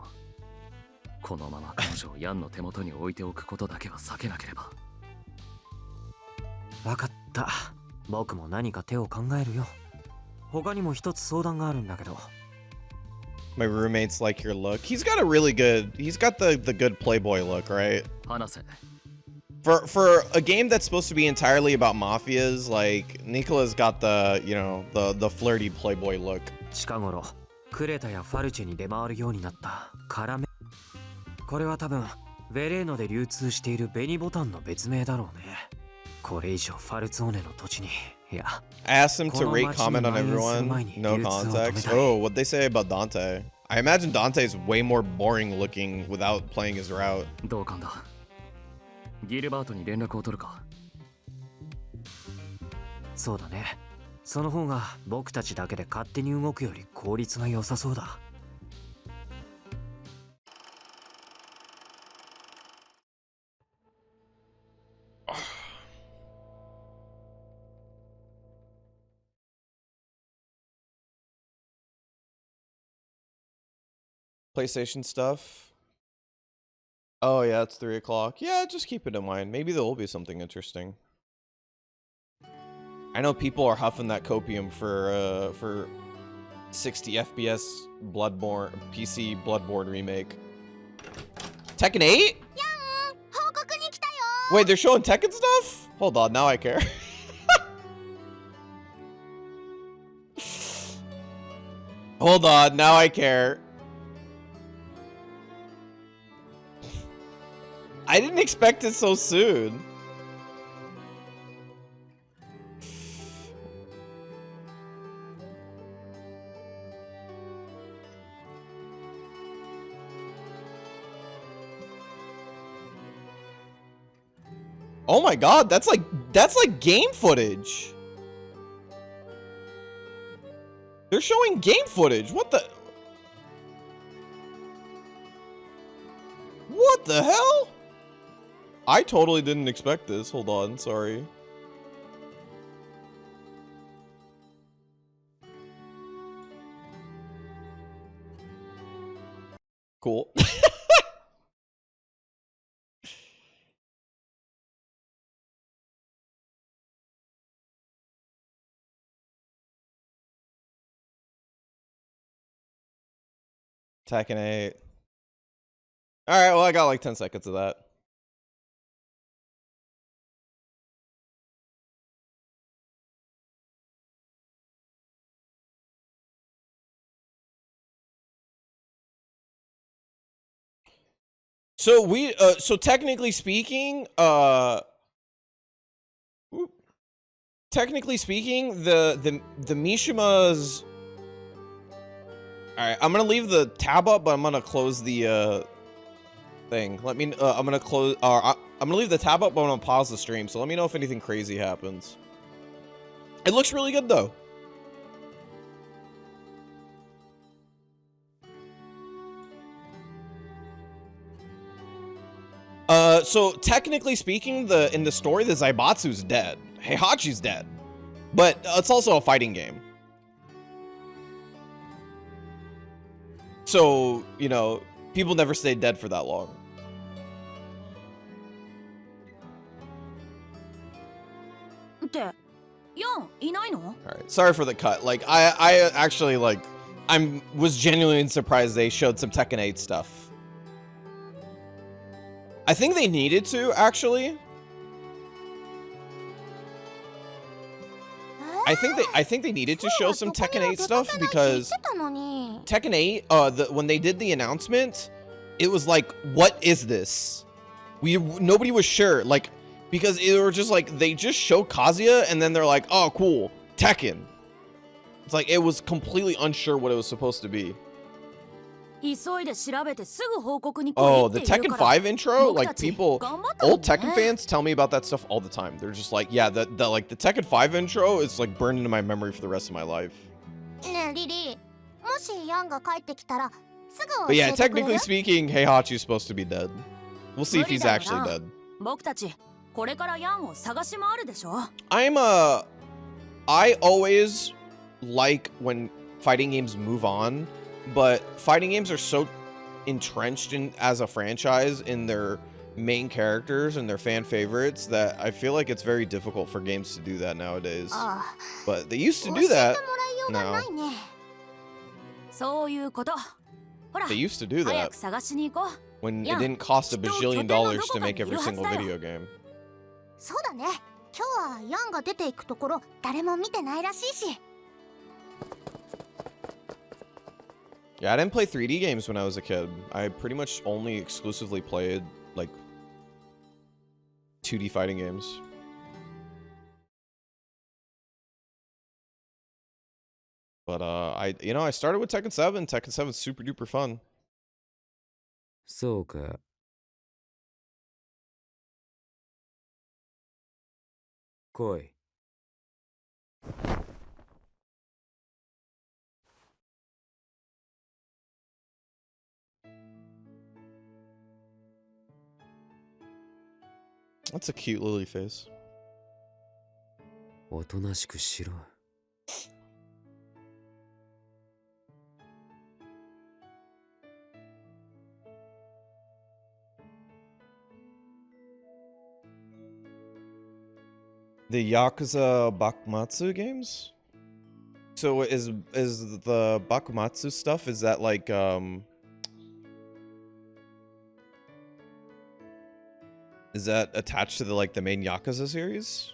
このまま彼女をヤンの手元に置いておくことだけは避けなければ。わかった。僕も何か手を考えるよ。他にも一つ相談があるんだけど。My roommates like your look. He's got a really good, he's got the good playboy look, right? 話せ。For a game that's supposed to be entirely about mafias, like Nicola's got the, you know, the flirty playboy look. 近頃クレタやファルチェに出回るようになったカラメ。これは多分ベレーノで流通している紅ボタンの別名だろうね。これ以上ファルツォーネの土地に、いや。I asked him to rate comment on everyone. No context. Oh, what'd they say about Dante? I imagine Dante's way more boring looking without playing his route. 同感だ。ギルバートに連絡を取るか。そうだね。その方が僕たちだけで勝手に動くより効率が良さそうだ。PlayStation stuff. Oh yeah, it's 3 o'clock. Yeah, just keep it in mind. Maybe there will be something interesting. I know people are huffing that copium for 60 FPS Bloodborne PC Bloodborne remake. Tekken 8? Wait, they're showing Tekken stuff? Hold on, now I care. Hold on, now I care. I didn't expect it so soon. Oh my god, that's like game footage. They're showing game footage. What the? What the hell? I totally didn't expect this. Hold on, sorry. Cool. Tekken 8. Alright, well I got like 10 seconds of that. So so technically speaking, the Mishima's. All right, I'm gonna leave the tab up, but I'm gonna close the thing. Let me. I'm gonna close. I'm gonna leave the tab up, but I'm gonna pause the stream. So let me know if anything crazy happens. It looks really good though. So technically speaking, in the story, the Zaibatsu's dead. Heihachi's dead. But it's also a fighting game. So, you know, people never stay dead for that long. Alright, sorry for the cut. Like, I actually, like, was genuinely surprised they showed some Tekken 8 stuff. I think they needed to, actually. I think they needed to show some Tekken 8 stuff because Tekken 8, when they did the announcement, it was like, what is this? Nobody was sure, like, because it were just like, they just show Kazuya and then they're like, oh cool, Tekken. It's like it was completely unsure what it was supposed to be. Oh, the Tekken 5 intro, like people, old Tekken fans tell me about that stuff all the time. They're just like, yeah, the Tekken 5 intro is like burned into my memory for the rest of my life. But yeah, technically speaking, Heihachi's supposed to be dead. We'll see if he's actually dead. I always like when fighting games move on, but fighting games are so entrenched as a franchise in their main characters and their fan favorites that I feel like it's very difficult for games to do that nowadays. But they used to do that. No. They used to do that when it didn't cost $1 bajillion to make every single video game. Yeah, I didn't play 3D games when I was a kid. I pretty much only exclusively played like 2D fighting games. But I started with Tekken 7. Tekken 7 is super duper fun. そうか。来い。That's a cute lily face. おとなしくしろ。The Yakuza Bakumatsu games? So is the Bakumatsu stuff, is that like is that attached to the main Yakuza series?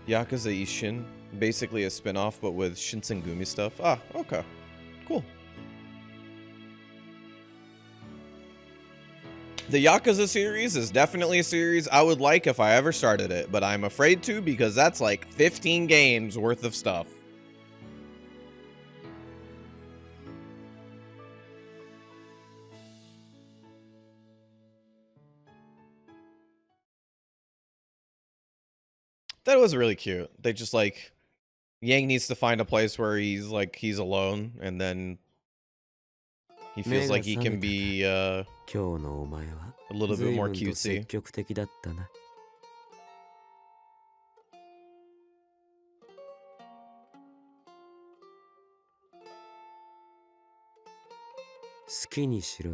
Yakuza Ishin, basically a spin-off but with Shinsengumi stuff. Ah, okay. Cool. The Yakuza series is definitely a series I would like if I ever started it, but I'm afraid to because that's like 15 games worth of stuff. That was really cute. They just like, Yang needs to find a place where he's alone, and then he feels like he can be a little bit more cutesy. 好きにしろ。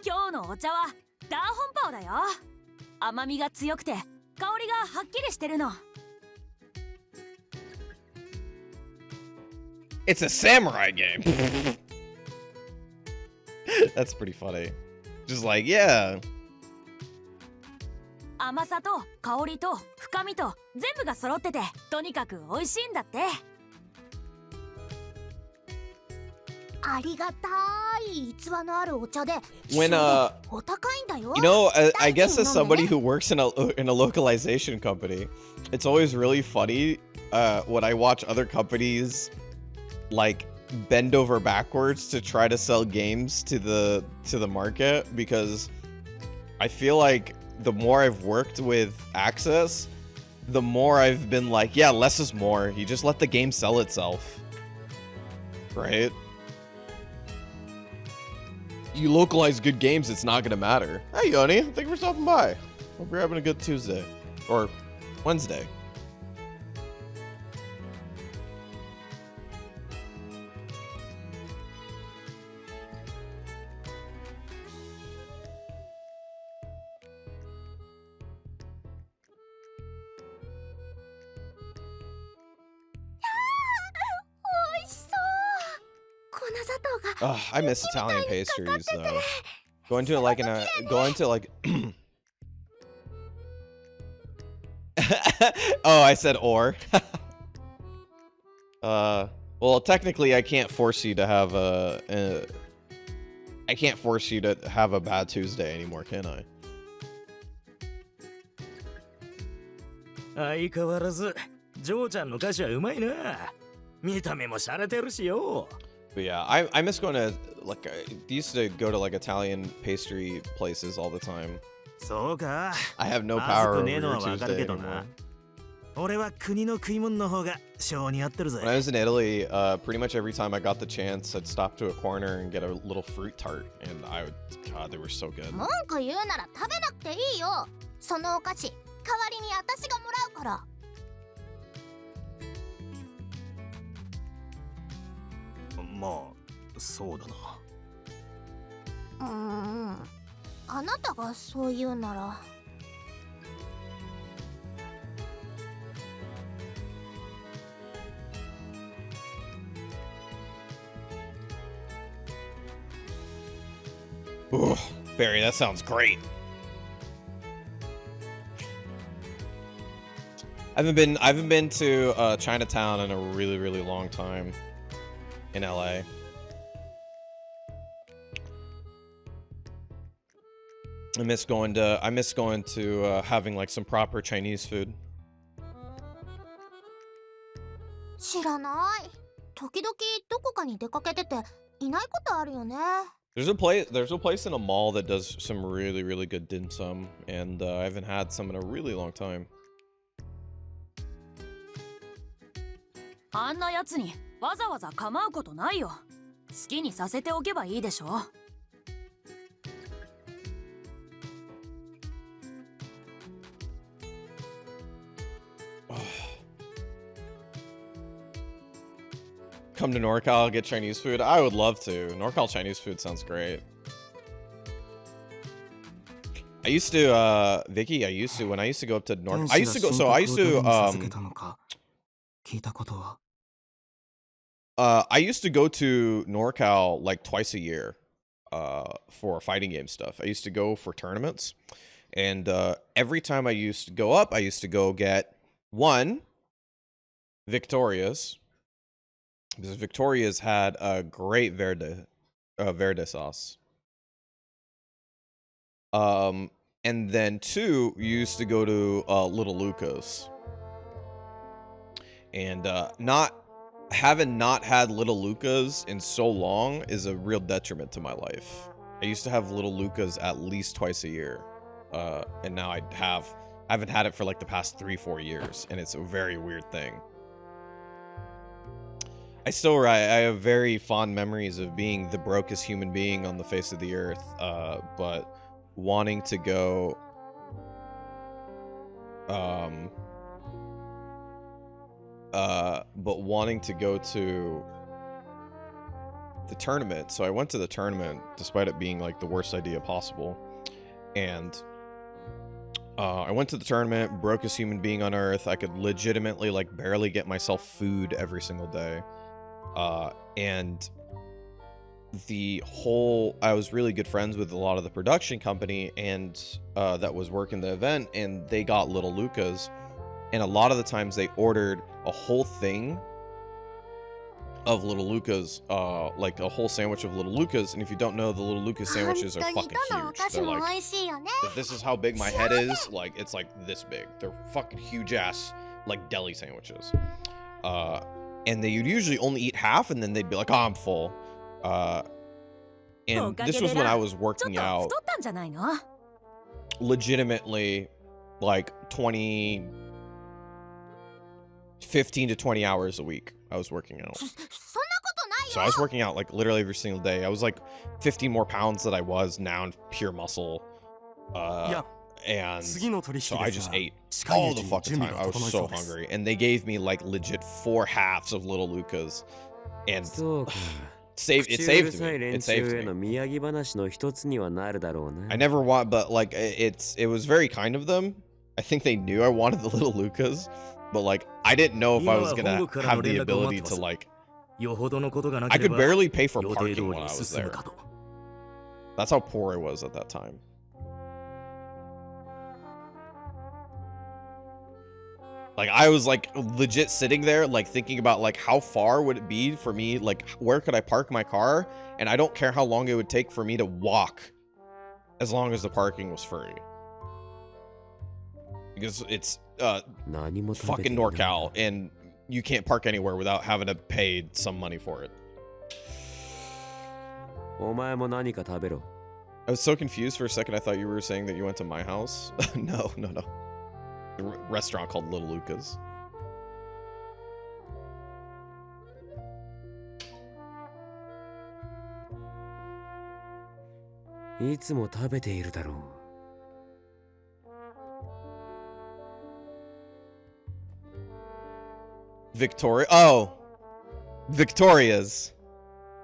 今日のお茶はダーホンパオだよ。甘みが強くて香りがはっきりしてるの。It's a samurai game. That's pretty funny. Just like, yeah. 甘さと香りと深みと全部が揃っててとにかく美味しいんだって。ありがたい逸話のあるお茶で When you know, I guess as somebody who works in a localization company, it's always really funny when I watch other companies like bend over backwards to try to sell games to the market, because I feel like the more I've worked with Access, the more I've been like, yeah, less is more. You just let the game sell itself, right? you localize good games, it's not gonna matter. Hey, Yoni, thank you for stopping by. Hope you're having a good Tuesday. Or Wednesday. Oh, I miss Italian pastries though. Going to like oh, I said or. Well, technically I can't force you to have I can't force you to have a bad Tuesday anymore, can I? 相変わらずジョーちゃんの菓子はうまいな。見た目も洒落てるしよ。 But yeah, I miss going to like I used to go to like Italian pastry places all the time. そうか。 I have no ま power ず over くねえの your はわかる Tuesday けどな。 anymore. 俺は国の食い物の方が性に合ってるぜ。 When I was in Italy, pretty much every time I got the chance, I'd stop to a corner and get a little fruit tart, and God, they were so good. 文句言うなら食べなくていいよ。そのお菓子代わりに私がもらうから。まあそうだな。あなたがそう言うなら。 Ooh, Barry, that sounds great. I haven't been to Chinatown in a really long time in LA. I miss going to having like some proper Chinese food. 知らない。時々どこかに出かけてていないことあるよね。 There's a place in a mall that does some really good dim sum, and I haven't had some in a really long time. あんなやつにわざわざ構うことないよ。好きにさせておけばいいでしょ。 Come to NorCal, get Chinese food. I would love to. NorCal Chinese food sounds great. I used to, Vicky, when I used to go up to North, I used to, I used to go to NorCal like twice a year, for fighting game stuff. I used to go for tournaments, and every time I used to go up, I used to go get one Victoria's. Because Victoria's had a great verde sauce. And then two, you used to go to Little Luca's. And having not had Little Luca's in so long is a real detriment to my life. I used to have Little Luca's at least twice a year. And now I haven't had it for like the past 3-4 years, and it's a very weird thing. I have very fond memories of being the brokest human being on the face of the earth, but wanting to go, to the tournament. So I went to the tournament despite it being like the worst idea possible, and I went to the tournament, brokest human being on earth. I could legitimately like barely get myself food every single day. And I was really good friends with a lot of the production company and that was working the event, and they got Little Luca's, and a lot of the times they ordered a whole thing of Little Luca's, like a whole sandwich of Little Luca's. And if you don't know, the Little Luca's sandwiches are fucking huge. They're like, if this is how big my head is, like it's like this big. They're fucking huge ass like deli sandwiches. And they would usually only eat half, and then they'd be like, oh, I'm full. And this was when I was working out legitimately like 15 to 20 hours a week. I was working out. So I was working out like literally every single day. I was like 50 more pounds than I was now in pure muscle. And so I just ate all the fucking time. I was so hungry. And they gave me like legit 4 halves of Little Lucas. And it saved me. It saved me. I never want, but like it was very kind of them. I think they knew I wanted the Little Lucas, but like I didn't know if I was gonna have the ability to like. I could barely pay for parking when I was there. That's how poor I was at that time. Like I was like legit sitting there like thinking about like how far would it be for me, like where could I park my car, and I don't care how long it would take for me to walk as long as the parking was free. Because it's fucking NorCal and you can't park anywhere without having to pay some money for it. I was so confused for a second. I thought you were saying that you went to my house. No. A restaurant called Little Lucas. Victoria. Oh, Victoria's.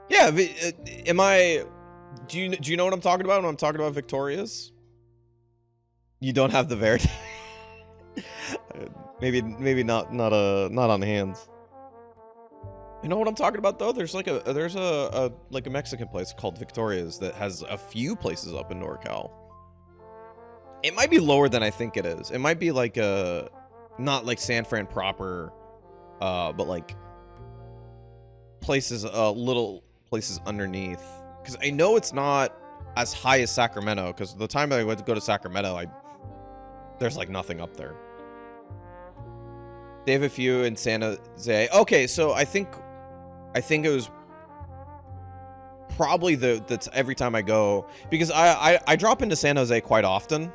Yeah. Am I? Do you know what I'm talking about when I'm talking about Victoria's? You don't have the Verite. maybe not on hands. You know what I'm talking about though? There's a Mexican place called Victoria's that has a few places up in NorCal. It might be lower than I think it is. It might be like not like San Fran proper, but like places, little places underneath. Because I know it's not as high as Sacramento. Because the time I went to go to Sacramento, there's like nothing up there. They have a few in San Jose. Okay, so I think it was probably that's every time I go, because I drop into San Jose quite often,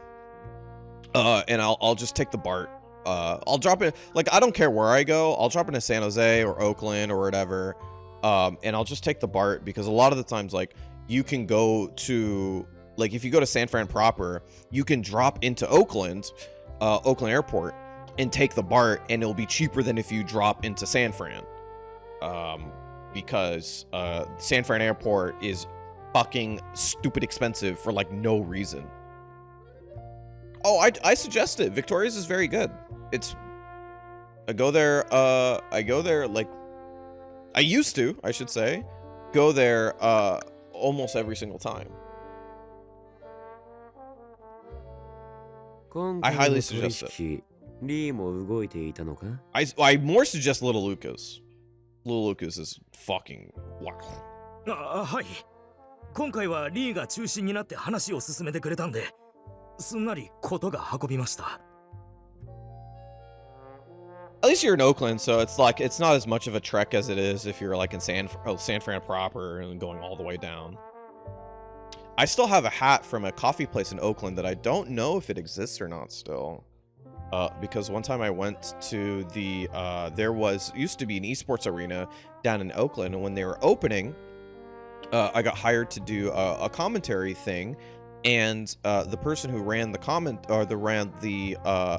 and I'll just take the BART. I'll drop it, like I don't care where I go. I'll drop into San Jose or Oakland or whatever, and I'll just take the BART, because a lot of the times like you can go to, like if you go to San Fran proper, you can drop into Oakland Airport and take the BART, and it'll be cheaper than if you drop into San Fran. Because San Fran Airport is fucking stupid expensive for like no reason. Oh, I suggest it. Victoria's is very good. I go there like I used to, I should say, go there almost every single time. I highly suggest it. I more suggest Little Lucas. Little Lucas is fucking wow. はい。今回はリーが中心になって話を進めてくれたんで、すんなりことが運びました。At least you're in Oakland, so it's like it's not as much of a trek as it is if you're like in San Fran proper and going all the way down. I still have a hat from a coffee place in Oakland that I don't know if it exists or not still. Because one time I went to the used to be an esports arena down in Oakland, and when they were opening, I got hired to do a commentary thing, and the person who ran the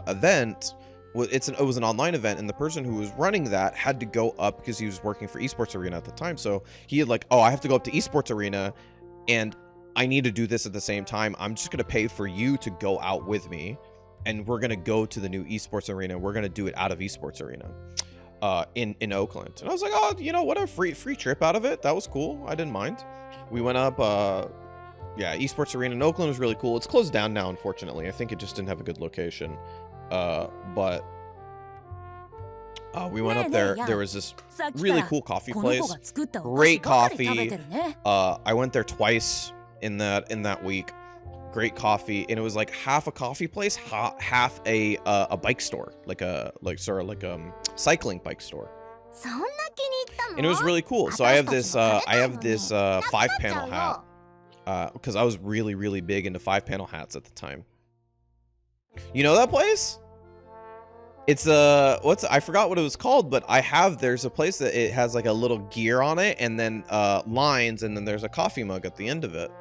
event, it was an online event, and the person who was running that had to go up because he was working for esports arena at the time. So he had like, oh, I have to go up to esports arena, and I need to do this at the same time. I'm just gonna pay for you to go out with me, and we're gonna go to the new esports arena. We're gonna do it out of esports arena in Oakland. And I was like, oh, you know what, a free trip out of it. That was cool. I didn't mind. We went up. Yeah, esports arena in Oakland was really cool. It's closed down now, unfortunately. I think it just didn't have a good location. But we went up there. There was this really cool coffee place. Great coffee. I went there twice in that week. Great coffee, and it was like half a coffee place, half a bike store, like cycling bike store. And it was really cool. So I have this 5-panel hat, because I was really big into 5-panel hats at the time. You know that place? It's I forgot what it was called, but there's a place that it has like a little gear on it and then lines and then there's a coffee mug at the end of it,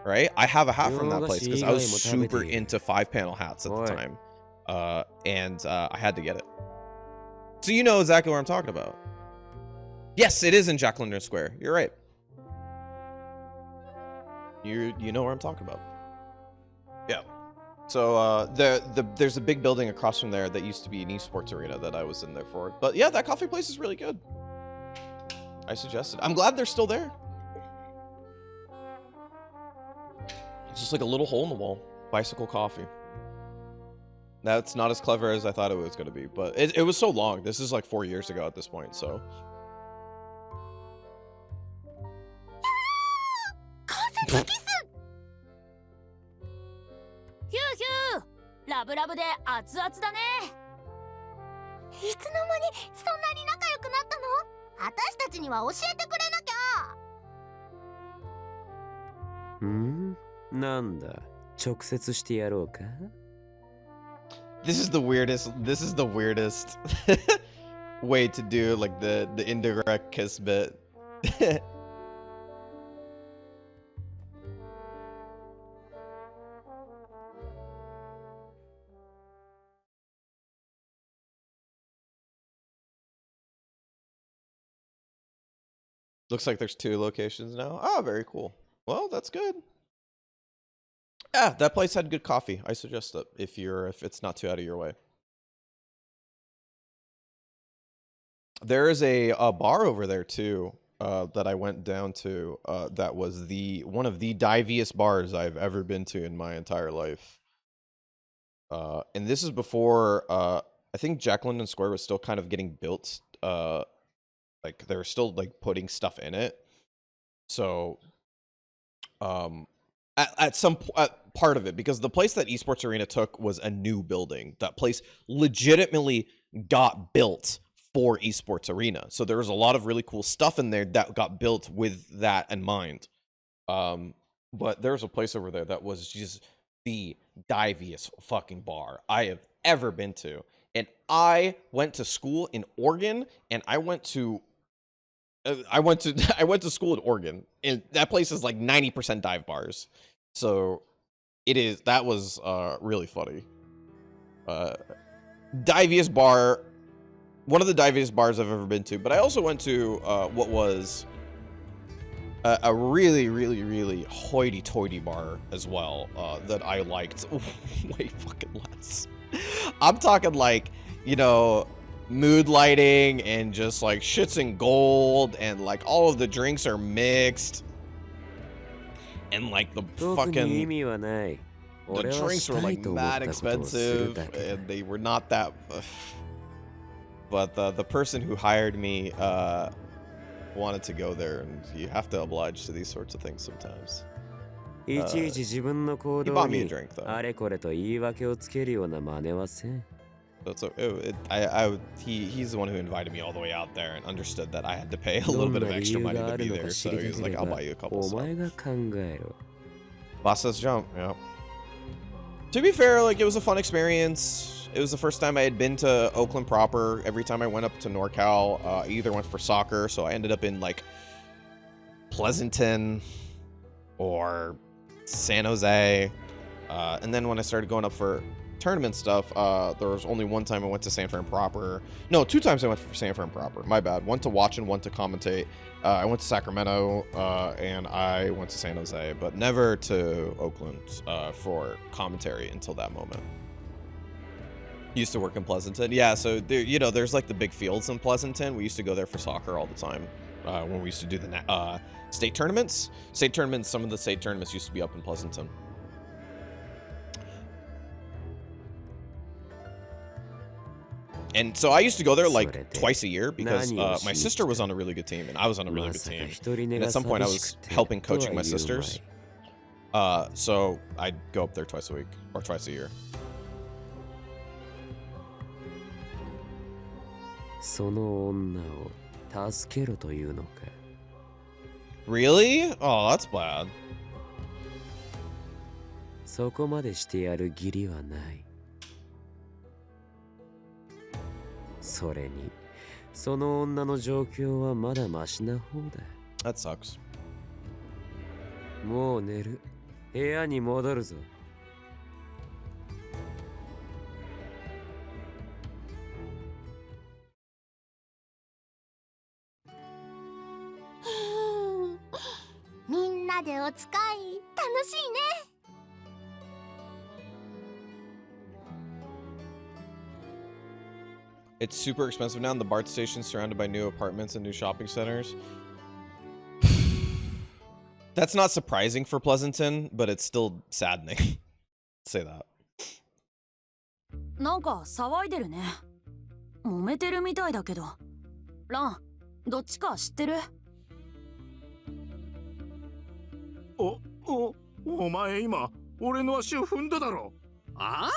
right? I have a hat from that place because I was super into 5-panel hats at the time. And I had to get it. So you know exactly what I'm talking about. Yes, it is in Jack London Square. You're right. You know what I'm talking about. Yeah. So there's a big building across from there that used to be an esports arena that I was in there for. But yeah, that coffee place is really good. I suggest it. I'm glad they're still there. It's just like a little hole in the wall. Bicycle coffee. That's not as clever as I thought it was going to be, but it was so long. This is like 4 years ago at this point, so.ヒューヒュー、ラブラブで熱々だね。いつの間にそんなに仲良くなったの？私たちには教えてくれなきゃ。なんだ、直接してやろうか？ This is the weirdest way to do like the indirect kiss bit. Looks like there's 2 locations now. Oh, very cool. Well, that's good. Yeah, that place had good coffee. I suggest it if it's not too out of your way. There is a bar over there too that I went down to that was one of the diviest bars I've ever been to in my entire life. And this is before I think Jack London Square was still kind of getting built. Like they were still like putting stuff in it. So at some part of it, because the place that Esports Arena took was a new building. That place legitimately got built for Esports Arena. So there was a lot of really cool stuff in there that got built with that in mind. But there's a place over there that was just the diviest fucking bar I have ever been to. And I went to school in Oregon, and I went to school in Oregon, and that place is like 90% dive bars. So that was really funny. Diviest bar, one of the diviest bars I've ever been to. But I also went to what was a really, really, really hoity-toity bar as well that I liked way fucking less. I'm talking like, you know, mood lighting and just like shits in gold, and like all of the drinks are mixed, and like the fucking the drinks were like mad expensive, and they were not that but the person who hired me wanted to go there, and you have to oblige to these sorts of things sometimes. He bought me a drink though. He's the one who invited me all the way out there and understood that I had to pay a little bit of extra money to be there, so he was like, I'll buy you a couple stuff. Boss says jump, yeah. To be fair, like, it was a fun experience. It was the first time I had been to Oakland proper. Every time I went up to NorCal, I either went for soccer, so I ended up in like Pleasanton or San Jose. And then when I started going up for tournament stuff, there was only one time I went to San Fran proper. No, 2 times I went for San Fran proper. My bad. One to watch and one to commentate. I went to Sacramento and I went to San Jose, but never to Oakland for commentary until that moment. Used to work in Pleasanton. Yeah, so there, you know, there's like the big fields in Pleasanton. We used to go there for soccer all the time when we used to do the state tournaments. Some of the state tournaments used to be up in Pleasanton. And so I used to go there like twice a year because my sister was on a really good team and I was on a really good team. And at some point I was helping coaching my sisters. So I'd go up there twice a week or twice a year. Really? Oh, that's bad. それにその女の状況はまだマシな方だ。 That sucks. もう寝る。部屋に戻るぞ。みんなでお使い楽しいね。It's super expensive now, and the BART station's surrounded by new apartments and new shopping centers. That's not surprising for Pleasanton, but it's still saddening. Say that. なんか騒いでるね。揉めてるみたいだけど。ラン、どっちか知ってる？お前今俺の足を踏んだだろ。ああ、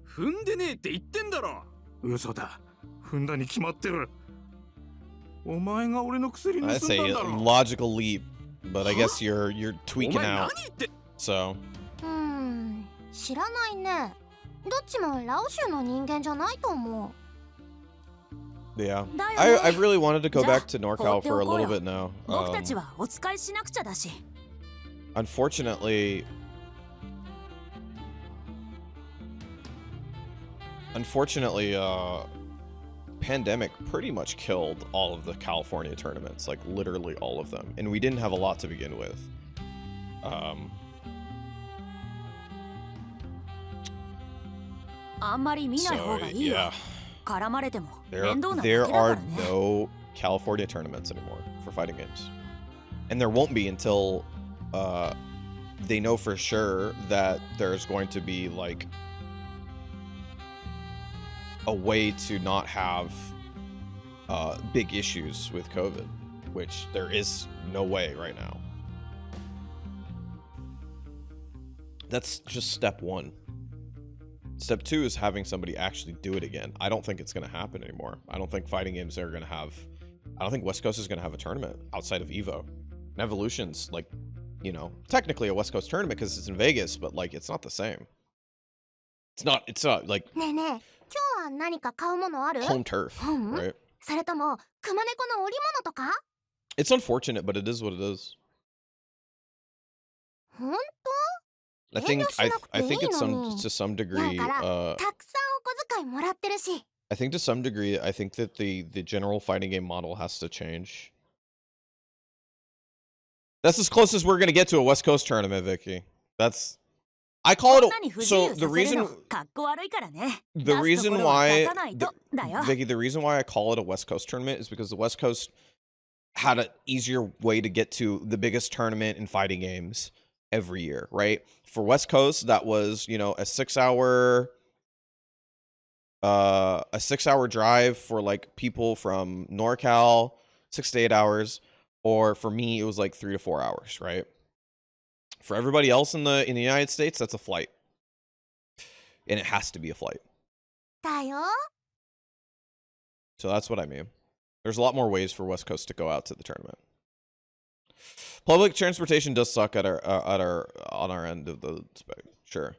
踏んでねえって言ってんだろ。嘘だ、踏んだに決まってる。お前が俺の薬盗んだ That's ん a だろ。 logical leap, but I guess you're お tweaking 前 out. 何言って。 So 知らないね。どっちもラオ州の人間じゃないと思う。 yeah, だよね。 I really wanted to go じゃあ back to NorCal for a little bit now. 僕たちはお使いしなくちゃだし。Unfortunately, pandemic pretty much killed all of the California tournaments, like literally all of them, and we didn't have a lot to begin with. Um, あんまり見ない方 so がいいよ。 yeah, 絡まれても there 面倒なだけ there だか are らね。 no California tournaments anymore for fighting games, and there won't be until they know for sure that there's going to be like a way to not have big issues with COVID, which there is no way right now. That's just step one. Step two is having somebody actually do it again. I don't think it's going to happen anymore. I don't think fighting games are going to have... I don't think West Coast is going to have a tournament outside of EVO. And Evolution's like, you know, technically a West Coast tournament because it's in Vegas, but like, it's not the same. It's not like ねえねえ、今日は何か買うものある？ home turf, うん？ right? それとも熊猫の織物とか？ It's unfortunate, but it is what it is. ほんと？ I think I think it's some 遠慮しなくていいのに。 to some だ degree からたくさんお小遣いもらってるし。 I think to some degree I think that the general fighting game model has to change. That's as close as we're going to get to a West Coast tournament, Vicky. That's I call it 女に不 a, 自 so 由 the させる reason のかっこ悪いからね。 the 出すと reason ころは出 why さないとだよ。 Vicky, the reason why I call it a West Coast tournament is because the West Coast had an easier way to get to the biggest tournament in fighting games every year, right? For West Coast, that was, you know, a 6-hour drive for like people from NorCal, 6 to 8 hours, or for me it was like 3 to 4 hours, right? For everybody else in the United States, that's a flight. And it has to be a flight. だよ。 So that's what I mean. There's a lot more ways for West Coast to go out to the tournament. Public transportation does suck at our on our end of the spectrum. Sure.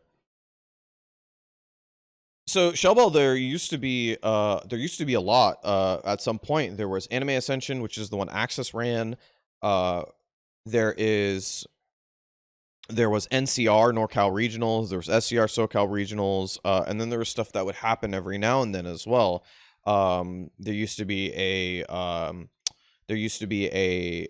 So Shellbell, there used to be a lot. At some point, there was Anime Ascension, which is the one Axis ran. There was NCR, NorCal Regionals. There was SCR, SoCal Regionals, and then there was stuff that would happen every now and then as well. There used to be a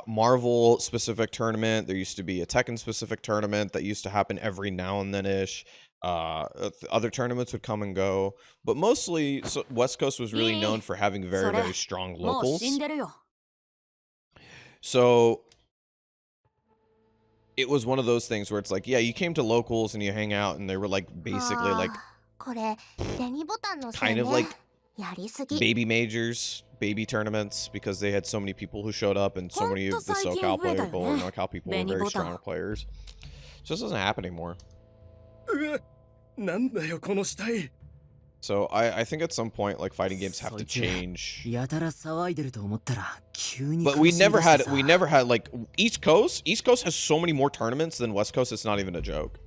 Marvel specific tournament. There used to be a Tekken specific tournament that used to happen every now and then ish. Other tournaments would come and go, but mostly West Coast was really known for having very, very strong もう locals. 死んでるよ。 So it was one of those things where it's like, yeah, you came to locals and you hang out, and they were like basically like これレニボタンのせい kind ね。 of like やりすぎ。 baby majors, baby tournaments, because they had so many people who showed up, and so many of the SoCal people and NorCal people were very strong players. So this doesn't happen anymore. なんだよこの死体。 So I think at some point, like, fighting games have to そいつ change. やたら騒いでると思ったら急に But we 苦しみ never 出して had さ we never had like East Coast. East Coast has so many more tournaments than West Coast. It's not even a joke.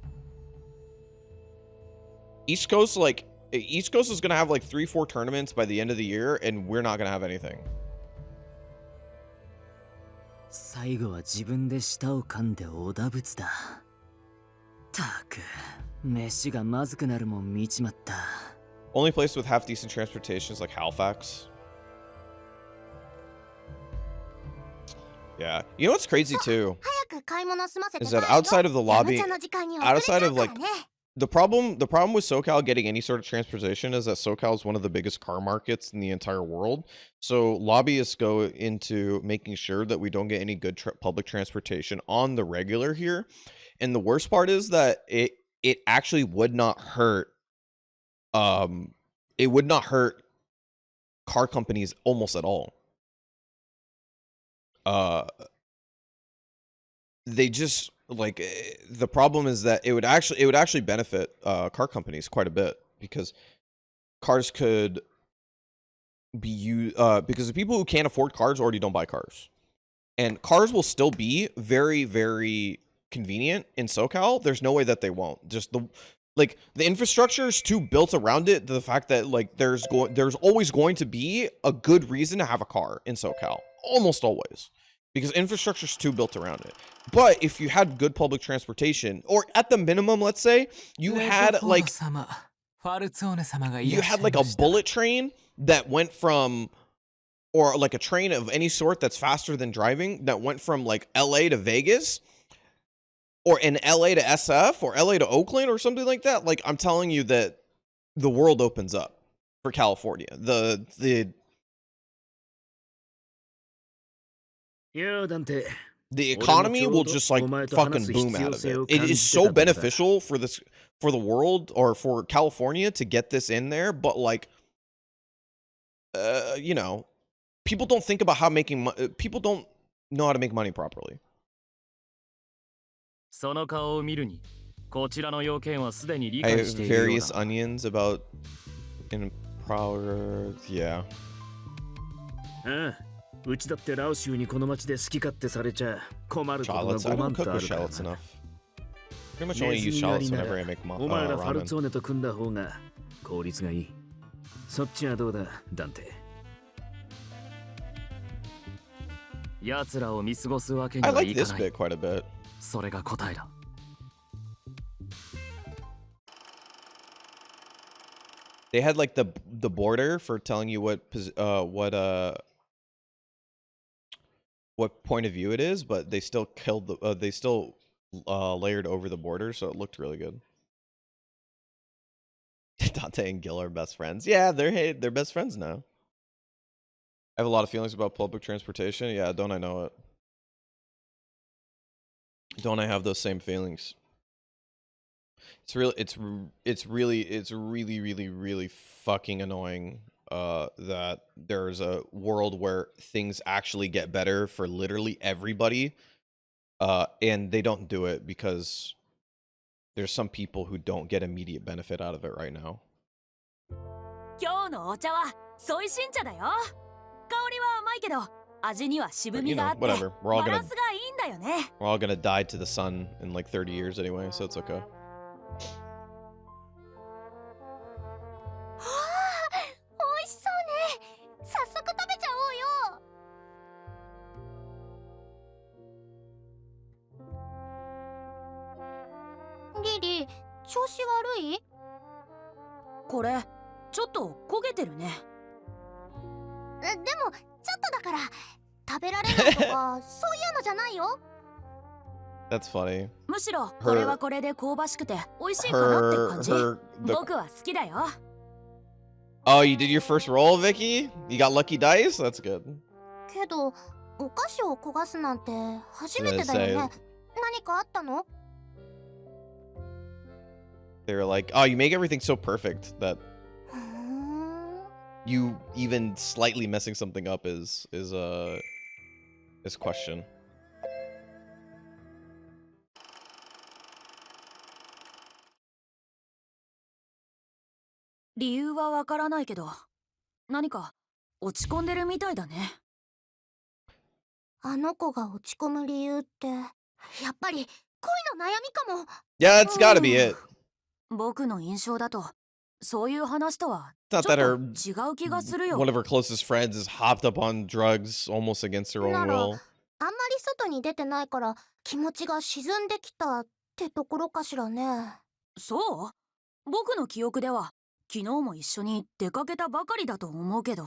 East Coast, like, East Coast is gonna have like 3-4 tournaments by the end of the year, and we're not gonna have anything. 最後は自分で舌を噛んでおだぶつだ。たく、飯がまずくなるもん見ちまった。Only place with half decent transportation is like Halifax. Yeah. You know what's crazy too? Is that outside of the lobby, outside of like the problem with SoCal getting any sort of transportation is that SoCal is one of the biggest car markets in the entire world. So lobbyists go into making sure that we don't get any good public transportation on the regular here. And the worst part is that it actually would not hurt it would not hurt car companies almost at all. They just like the problem is that it would actually benefit car companies quite a bit, because cars could be used because the people who can't afford cars already don't buy cars, and cars will still be very, very convenient in SoCal. There's no way that they won't. Just the infrastructure is too built around it, the fact that like there's always going to be a good reason to have a car in SoCal, almost always, because infrastructure is too built around it. But if you had good public transportation, or at the minimum, let's say you had like a bullet train that went from, or like a train of any sort that's faster than driving, that went from like LA to Vegas, or in LA to SF, or LA to Oakland, or something like that, like I'm telling you that the world opens up for California. The economy will just like fucking boom out of it. It is so beneficial for the world, or for California, to get this in there, but like you know, people don't think about how people don't know how to make money properly. その顔を見るに、こちらの要件はすでに理 I 解 have しているよう various だ。 onions about in power. Yeah. ああ、うちだってラオ州にこの町で好き勝手されちゃ困ることが Shallots. I 5 don't 万 cook とあ with るから shallots な。 enough. Pretty much only use shallots whenever I make お前らファル ramen. ツォーネと組んだ方が効率がいい。そっちはどうだ、ダンテ。奴らを見過ごすわけに I はい like か this ない。 bit quite a bit. それが答えだ。They had like the border for telling you what point of view it is, but they still killed they still layered over the border, so it looked really good. Dante and Gil are best friends. Yeah, they're best friends now. I have a lot of feelings about public transportation. Yeah, don't I know it? Don't I have those same feelings? It's really fucking annoying that there's a world where things actually get better for literally everybody, and they don't do it because there's some people who don't get immediate benefit out of it right now. 今日のお茶はソイ新茶だよ。香りは甘いけど味には渋 But, み you が know, あって whatever. バランスがいいんだよね。We're all gonna die to the sun in like 30 years anyway, so it's okay. 美味しそうね。早速食べちゃおうよ。リリー、調子悪い？これちょっと焦げてるね。でもちょっとだから食べられないとかそういうのじゃないよ。That's funny. むしろこれはこれで香ばしくて美味しいかなって感じ。僕は好きだよ。Oh, you did your first roll, Vicky? You got lucky dice? That's good. けどお菓子を焦がすなんて初めてだよね。何かあったの？ They were like, oh, you make everything so perfect that you even slightly messing something up is question. 理由はわからないけど何か落ち込んでるみたいだね。あの子が落ち込む理由ってやっぱり恋の悩みかも。Yeah, that's gotta be it. 僕の印象だとそういう話とは It's ちょ not っ that と違う気がする one よ。 of her closest friends is hopped up on drugs almost against her な own ら、あん will. まり外に出てないから気持ちが沈んできたってところかしらね。そう？僕の記憶では昨日も一緒に出かけたばかりだと思うけど。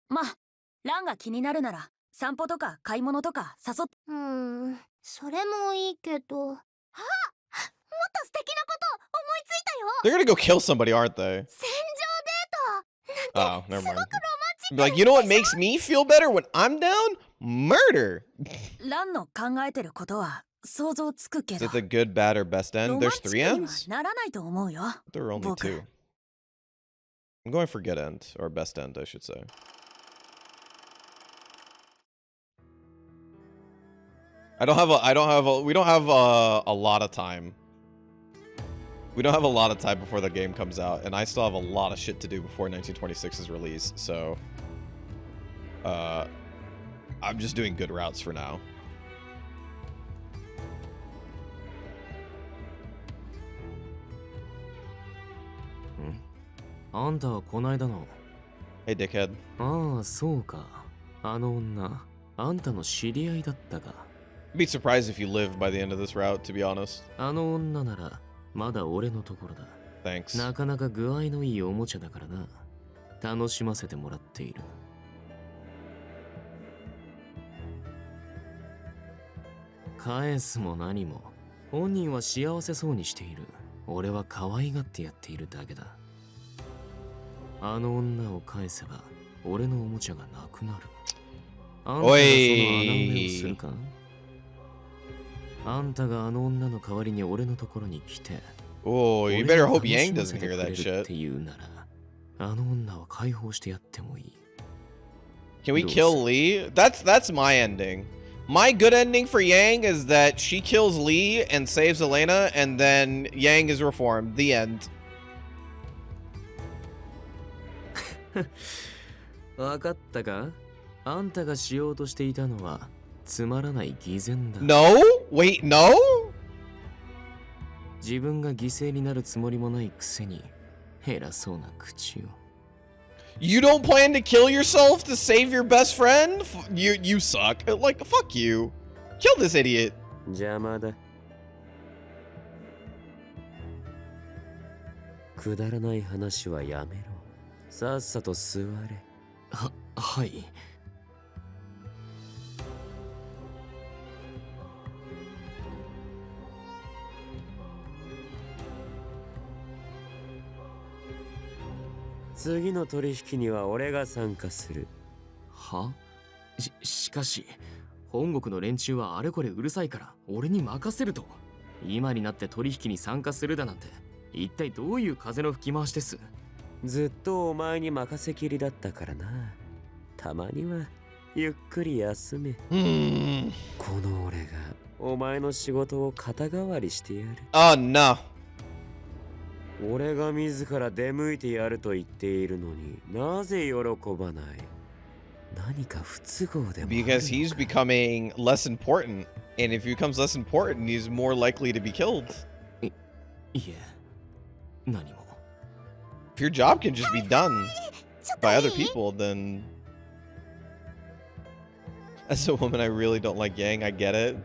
まあ、ランが気になるなら散歩とか買い物とか誘っ。それもいいけど。あ、もっと素敵なこと思いついたよ。 They're gonna go kill somebody, aren't they? 戦場デートなん Oh, て never すごくロマ mind. ンチッ Be ク like, you know what でしょ？ makes me feel better when I'm down? Murder. ランの考えてることは想像つくけ Is ど、 it the good, bad, or best ロ end? マン There's チ three ックには ends? ならないと思うよ。 There are only 僕。 two. I'm going for good end, or best end, I should say. We don't have a lot of time. We don't have a lot of time before the game comes out, and I still have a lot of shit to do before 1926's release, so I'm just doing good routes for now. あんたはこないだの。 Hey, dickhead. ああ、そうか。あの女、あんたの知り合いだったか。 I'd be surprised if you live by the end of this route, to be honest. あの女なら、まだ俺のところだ。 Thanks. なかなか具合のいいおもちゃだからな。楽しませてもらっている。返すも何も、本人は幸せそうにしている。俺は可愛がってやっているだけだ。あの女を返せば、俺のおもちゃがなくなる。あんたがその穴埋めをするか？あんたがあの女の代わりに俺のところに来て、 Oh, you 俺 better を hope 楽し Yang ま doesn't せて hear くれ that るっ shit. て言うなら、あの女は解放してやってもいい。 Can we Those. kill Lee? That's my ending. My good ending for Yang is that she kills Lee and saves Elena, and then Yang is reformed. The end. わかったか？あんたがしようとしていたのはつまらない偽善だ。 No? Wait, no? 自分が犠牲になるつもりもないくせに偉そうな口を。 You don't plan to kill yourself to save your best friend? You suck. Like, fuck you. Kill this idiot. 邪魔だ。くだらない話はやめろ。さっさと座れ。はい。次の取引には俺が参加する。は？しかし、本国の連中はあれこれうるさいから俺に任せると。今になって取引に参加するだなんて、一体どういう風の吹き回しです？ずっとお前に任せきりだったからな。たまにはゆっくり休め。この俺がお前の仕事を肩代わりしてやる。Oh, no. 俺が自ら出向いてやると言っているのになぜ喜ばない？何か不都合でもあるのか？ Because he's becoming less important. And if he becomes less important, he's more likely to be killed. いえ、何も。 If your job can just be done ちょっと by い other い？ people, then... As a woman, I really don't like Yang. I get it.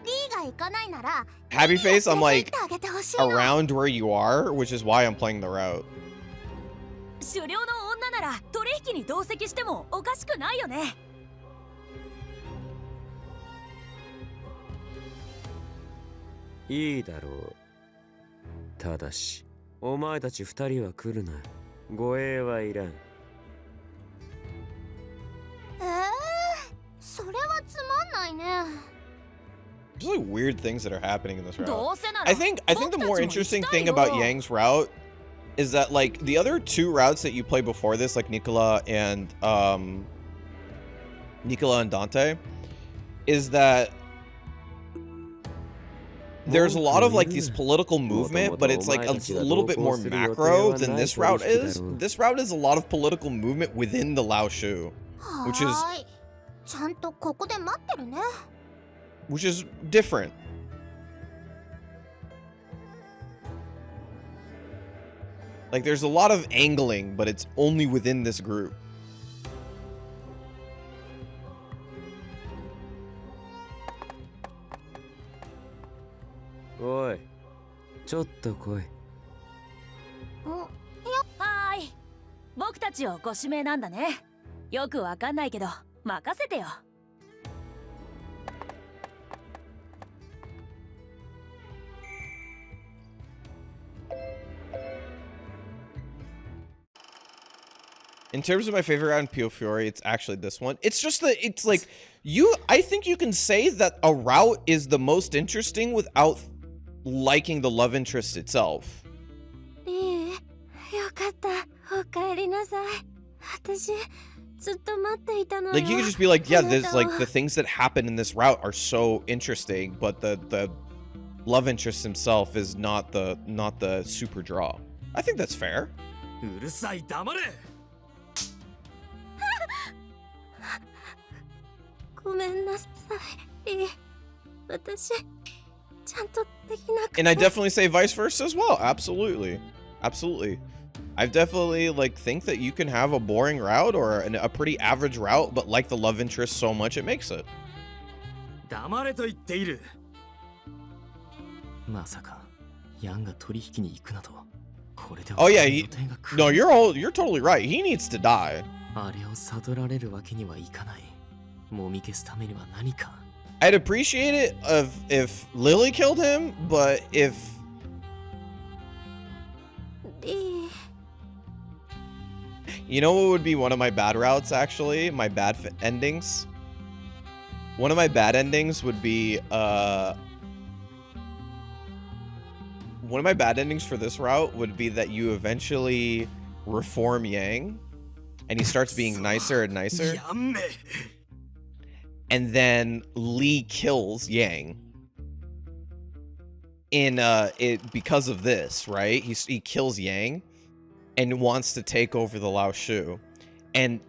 リーが行かないなら Happy face, I'm 連れ like て行ってあげてほしいの。 around where you are, which is why I'm playing the route. 狩猟の女なら取引に同席してもおかしくないよね。いいだろう。ただし、お前たち二人は来るな。護衛はいらん。それはつまんないね。 There's like weird things that are happening in this route. どうせなら I think the more interesting thing about Yang's route is that like the other two routes that you play before this, like Nicola and Dante, is that there's a lot of like this political movement, but it's like a little bit more macro than this route is. This route is a lot of political movement within the Lao Shu, which is はーい。ちゃんとここで待ってるね。different. Like, there's a lot of angling, but it's only within this group.おい、ちょっと来い。はーい。僕たちをご指名なんだね。よくわかんないけど、任せてよ。In terms of my favorite route in Piofiore, it's actually this one. It's just that it's like I think you can say that a route is the most interesting without liking the love interest itself. リー、よかった。お帰りなさい。私、ずっと待っていたのよ。 Like, you could just be like, yeah, there's like the things that happen in this route are so interesting, but the love interest himself is not the super draw. I think that's fair. うるさい、黙れ。ごめんなさい、リー。私、ちゃんとできなくて。 And I definitely say vice versa as well. Absolutely. Absolutely. I definitely like think that you can have a boring route or a pretty average route, but like the love interest so much it makes it. 黙れと言っている。まさかヤンが取引に行くなどこれで Oh yeah, no, you're totally right. He needs to die. あれを悟られるわけにはいかない。もみ消すためには何か。 I'd appreciate it if Lily killed him, but if リー。 you know what would be one of my bad routes actually, my bad endings? One of my bad endings would be one of my bad endings for this route would be that you eventually reform Yang and he starts being nicer and nicer. And then Lee kills Yang. Because of this, right? He kills Yang and wants to take over the Lao Shu. And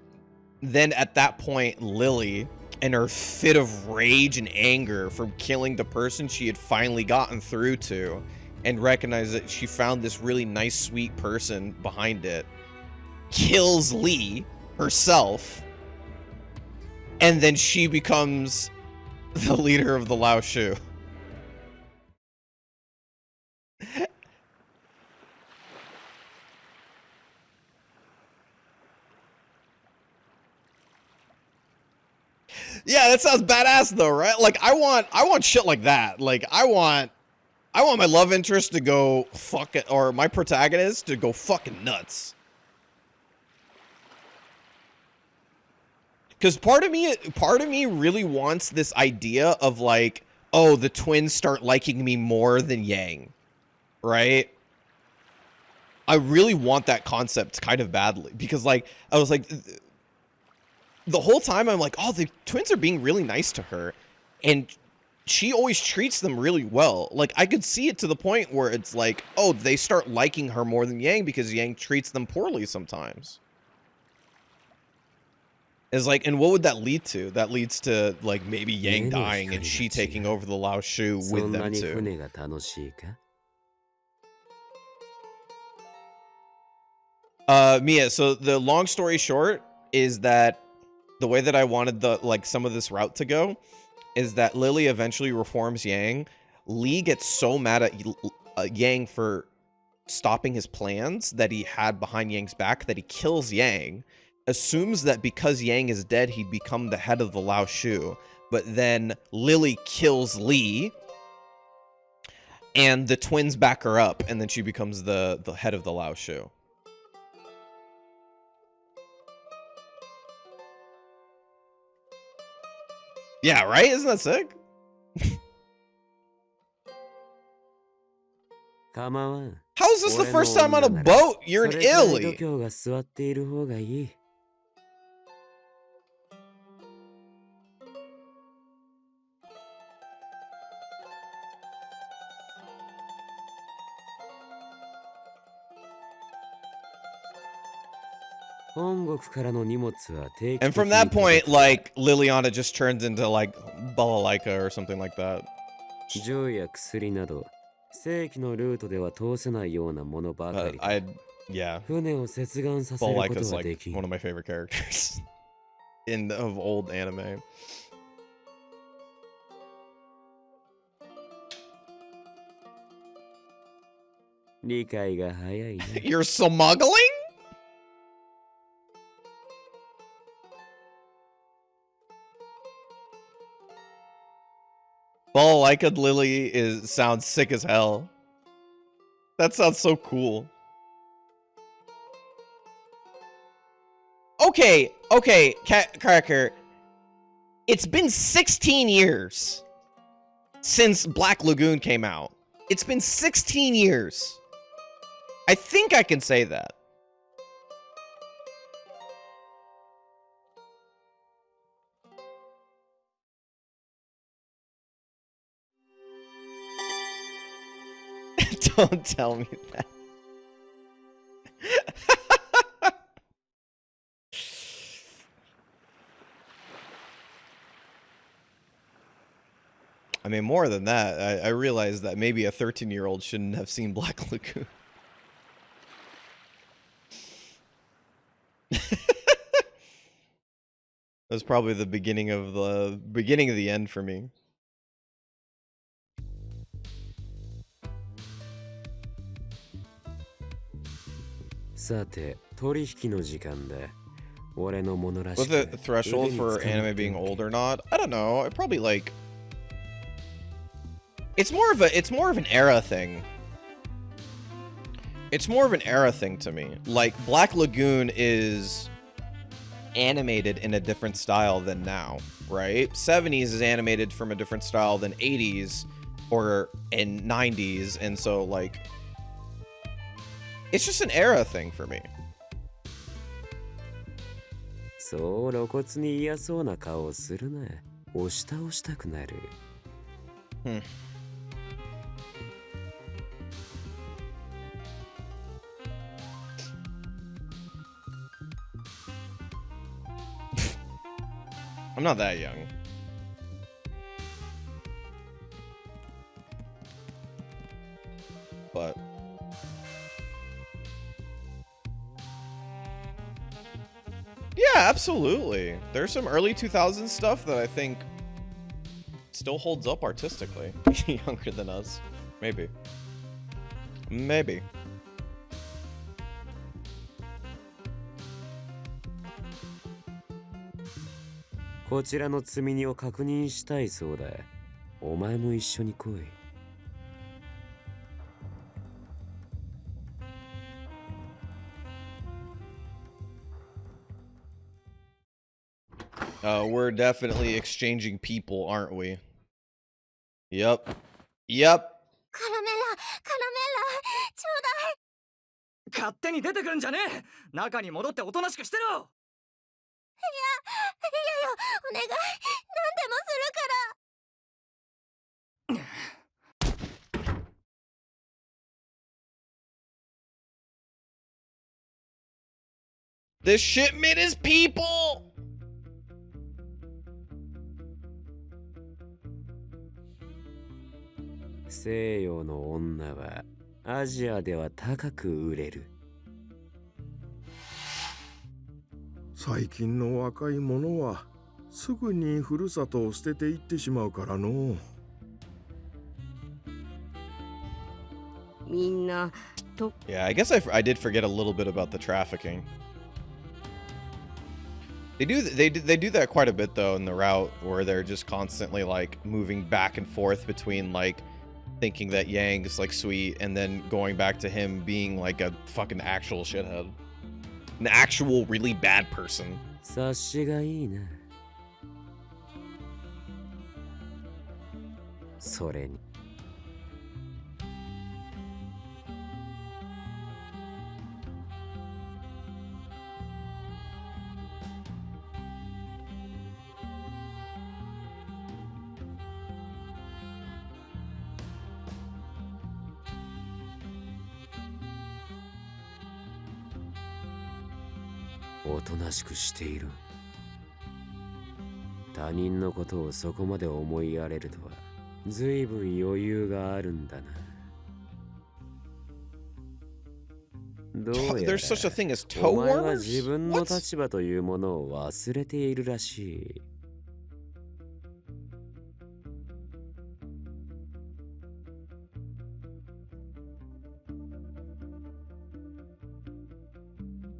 then at that point, Lily, in her fit of rage and anger from killing the person she had finally gotten through to, and recognized that she found this really nice, sweet person behind it, kills Lee herself, and then she becomes the leader of the Lao Shu. Yeah, that sounds badass though, right? Like I want shit like that. Like I want my love interest to go fucking, or my protagonist to go fucking nuts. Because part of me really wants this idea of like, oh, the twins start liking me more than Yang, right? I really want that concept kind of badly because like I was like, the whole time I'm like, oh, the twins are being really nice to her, and she always treats them really well. Like I could see it to the point where it's like, oh, they start liking her more than Yang because Yang treats them poorly sometimes. Is like, and what would that lead to? That leads to like maybe Yang dying and she taking over the Lao Shu with them too. Mia, so the long story short is that the way that I wanted some of this route to go is that Lily eventually reforms Yang. Lee gets so mad at Yang for stopping his plans that he had behind Yang's back that he kills Yang, assumes that because Yang is dead, he'd become the head of the Lao Shu. But then Lily kills Lee, and the twins back her up, and then she becomes the head of the Lao Shu. Yeah, right? Isn't that sick? How is this the first time on a boat? You're in Italy. And from that point, like, Liliana just turns into, like, Balalaika or something like that. Yeah. 船を接岸させ Bull るこ Like と is がで like き one of my favorite characters of old anime. 理解が早いね。You're smuggling? Bull Like Lily sounds sick as hell. That sounds so cool. Okay, Cracker. It's been 16 years since Black Lagoon came out. It's been 16 years. I think I can say that. Don't tell me that. I mean, more than that, I realized that maybe a 13-year-old shouldn't have seen Black Lagoon. That's probably the beginning of the end for me. さて、取引の時間だ。俺のものらし With く the threshold 腕に for つかまっ anime て being おけ old or not, I don't know. It probably like it's more of an era thing. It's more of an era thing to me. Like Black Lagoon is animated in a different style than now, right? 70s is animated from a different style than 80s or in 90s, and so like it's just an era thing for me. そう露骨に嫌そうな顔をするな。押し倒したくなる。I'm not that young. But yeah, absolutely. There's some early 2000s stuff that I think still holds up artistically. Younger than us. Maybe. Maybe. こちらの積み荷を確認したいそうだ。お前も一緒に来い。We're definitely exchanging people, aren't we? Yep. Yep. カラメラちょうだい。勝手に出てくるんじゃねえ。中に戻っておとなしくしてろ。いやよ、お願い。何でもするから。This shipment is people! 西洋の女はアジアでは高く売れる。最近の若い者はすぐにふるさとを捨てていってしまうからの。みんなと Yeah, I guess I did forget a little bit about the trafficking. They do that quite a bit though in the route where they're just constantly like moving back and forth between like thinking that Yang's like sweet and then going back to him being like a fucking actual shithead. An actual really bad person. 察しがいいな。それにおとなしくしている。他人のことをそこまで思いやれるとは随分余裕があるんだな。どうやら There's such a thing as お toe 前は warmers? 自分の What? 立場というものを忘れているらしい。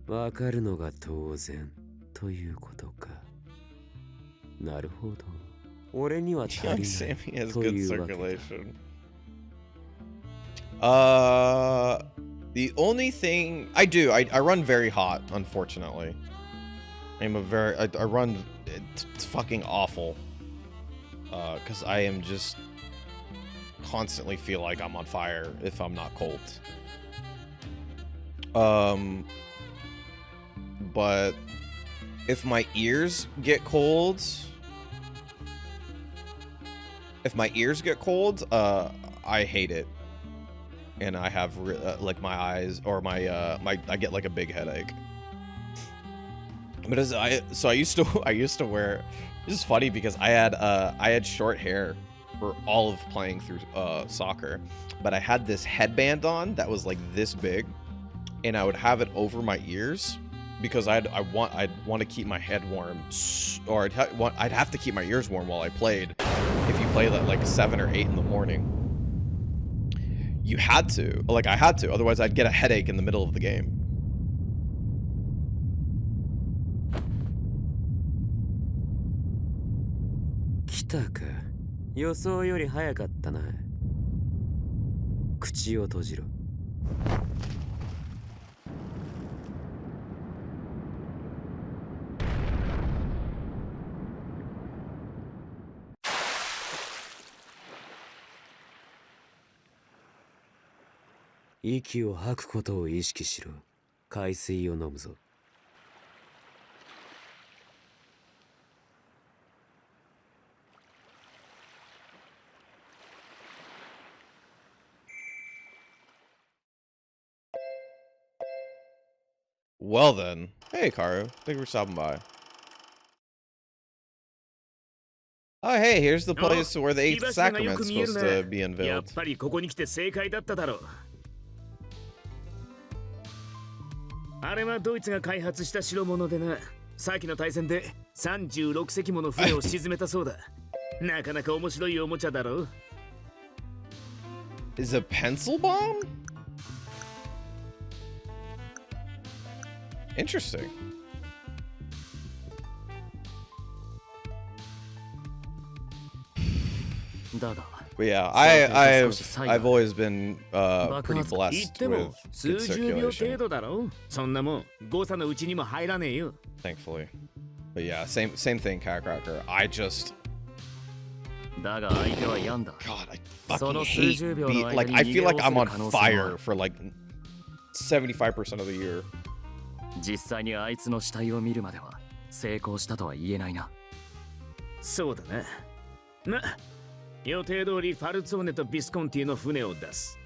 わかるのが当然ということか。なるほど。俺には足り Young ない Sammy has と good いうわけだ。 circulation. The only thing I do, I run very hot, unfortunately. I'm a very, I run, it's fucking awful. Because I am just constantly feel like I'm on fire if I'm not cold. But if my ears get cold, I hate it. And I have like my eyes or my I get like a big headache. But I used to wear, this is funny because I had short hair for all of playing through soccer, but I had this headband on that was like this big, and I would have it over my ears because I'd want to keep my head warm, or I'd have to keep my ears warm while I played. If you played at like 7 or 8 in the morning, you had to, like I had to, otherwise I'd get a headache in the middle of the game. 来たか。予想より早かったな。口を閉じろ。息を吐くことを意識しろ。海水を飲むぞ。Well then, hey Karu, thank you for stopping by. Oh hey, here's the place where the 8th sacrament's supposed to be やっ unveiled. ぱりここに来て正解だっただろう。あれはドイツが開発した代物でな、先の大戦で36隻もの船を沈めたそうだ。なかなか面白いおもちゃだろう。Is a pencil bomb? Interesting. But yeah, I've always been pretty blessed with good 数十秒程 circulation, 度だろう。そんなもん誤差のうちにも入らねえよ。 thankfully. But yeah, same thing, Catcracker. I just, だが相手はヤンだ。 God, I そ fucking の数 hate 十秒の being 間 like に I 逃 feel げ like お I'm せ on る可能性もあ fire る。 for like 75% of the year. 実際にあいつの死体を見るまでは成功したとは言えないな。そうだな。ま、予定通りファルツォーネとビスコンティの船を出す。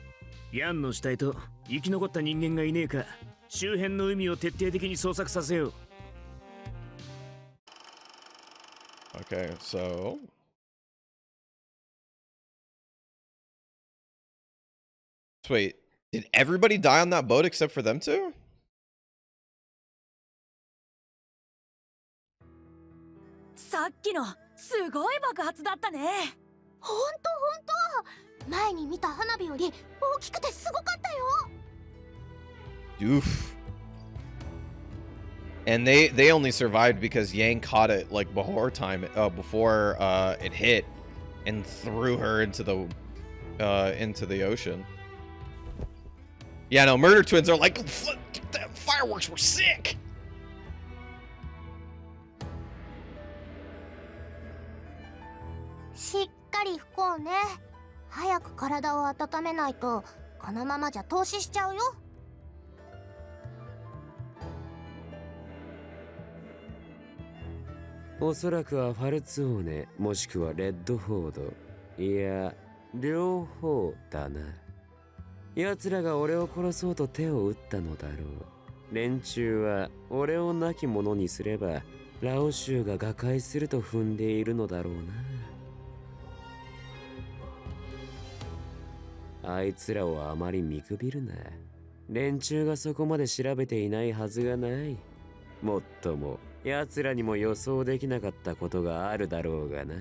ヤンの死体と生き残った人間がいねえか、周辺の海を徹底的に捜索させよう。 Okay, so wait, did everybody die on that boat except for them two? さっきのすごい爆発だったね。ほんとほんと、前に見た花火より大きくてすごかったよ。 Oof. And they only survived because Yang caught it like before it hit and threw her into the ocean. Yeah, no, Murder Twins are like, the fireworks were sick. しっかり吹こうね。早く体を温めないとこのままじゃ凍死しちゃうよ。おそらくはファルツォーネもしくはレッドフォード、いや両方だな。奴らが俺を殺そうと手を打ったのだろう。連中は俺を亡き者にすればラオ州が瓦解すると踏んでいるのだろうな。あいつらをあまり見くびるな。連中がそこまで調べていないはずがない。もっとも奴らにも予想できなかったことがあるだろうがな。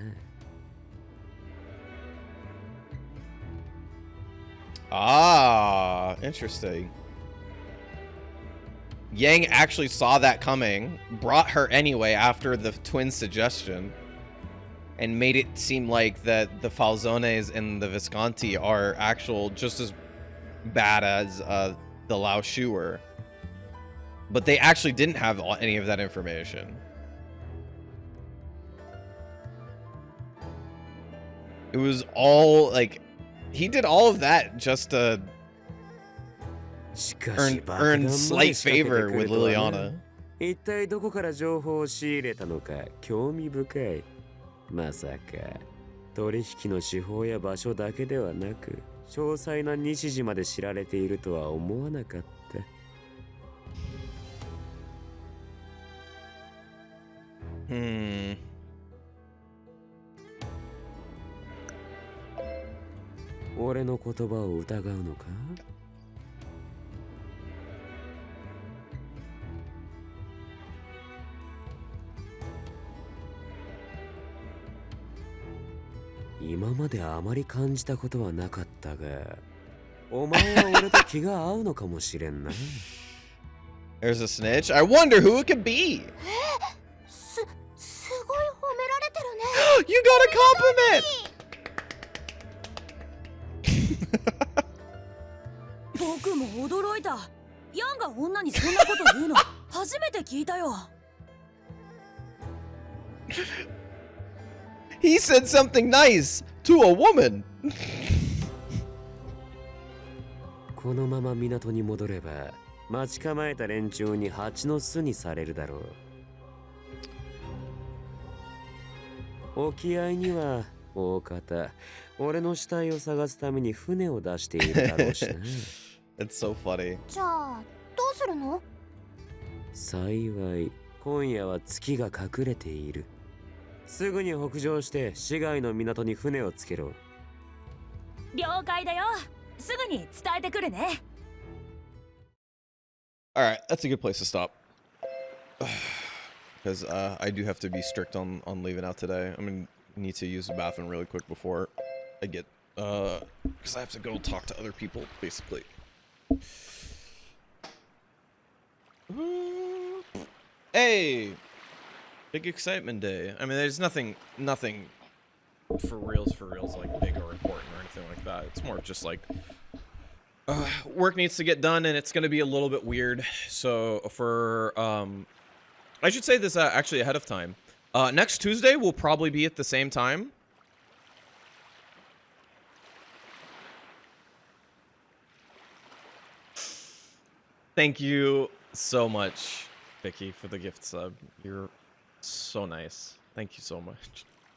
Ah, interesting. Yang actually saw that coming, brought her anyway after the twins' suggestion, and made it seem like that the Falzones and the Visconti are actual just as bad as the Lao Shu were. But they actually didn't have any of that information. It was all like he did all of that just to earn slight favor with Liliana. 一体どこから情報を仕入れたのか興味深い。まさか取引の手法や場所だけではなく詳細な日時まで知られているとは思わなかった。俺の言葉を疑うのか？今まであまり感じたことはなかったが、お前は俺と気が合うのかもしれんな。There's a snitch. I wonder who it could be. すごい褒められてるね。You got a compliment. 僕も驚いた。ヤンが女にそんなこと言うの初めて聞いたよ。He said something nice to a woman. このまま港に戻れば待ち構えた連中に蜂の巣にされるだろう。沖合には大方俺の死体を探すために船を出しているだろうしな。It's so funny. じゃあどうするの？幸い今夜は月が隠れている。すぐに北上して市街の港に船をつけろ。了解だよ。すぐに伝えてくるね。All right, that's a good place to stop. Because I do have to be strict on leaving out today. I'm gonna need to use the bathroom really quick before I get because I have to go talk to other people basically. Hey, big excitement day. I mean, there's nothing for reals like big or important or anything like that. It's more just like work needs to get done and it's going to be a little bit weird. So for I should say this actually ahead of time. Next Tuesday will probably be at the same time. Thank you so much, Vicky, for the gift sub. You're so nice. Thank you so much.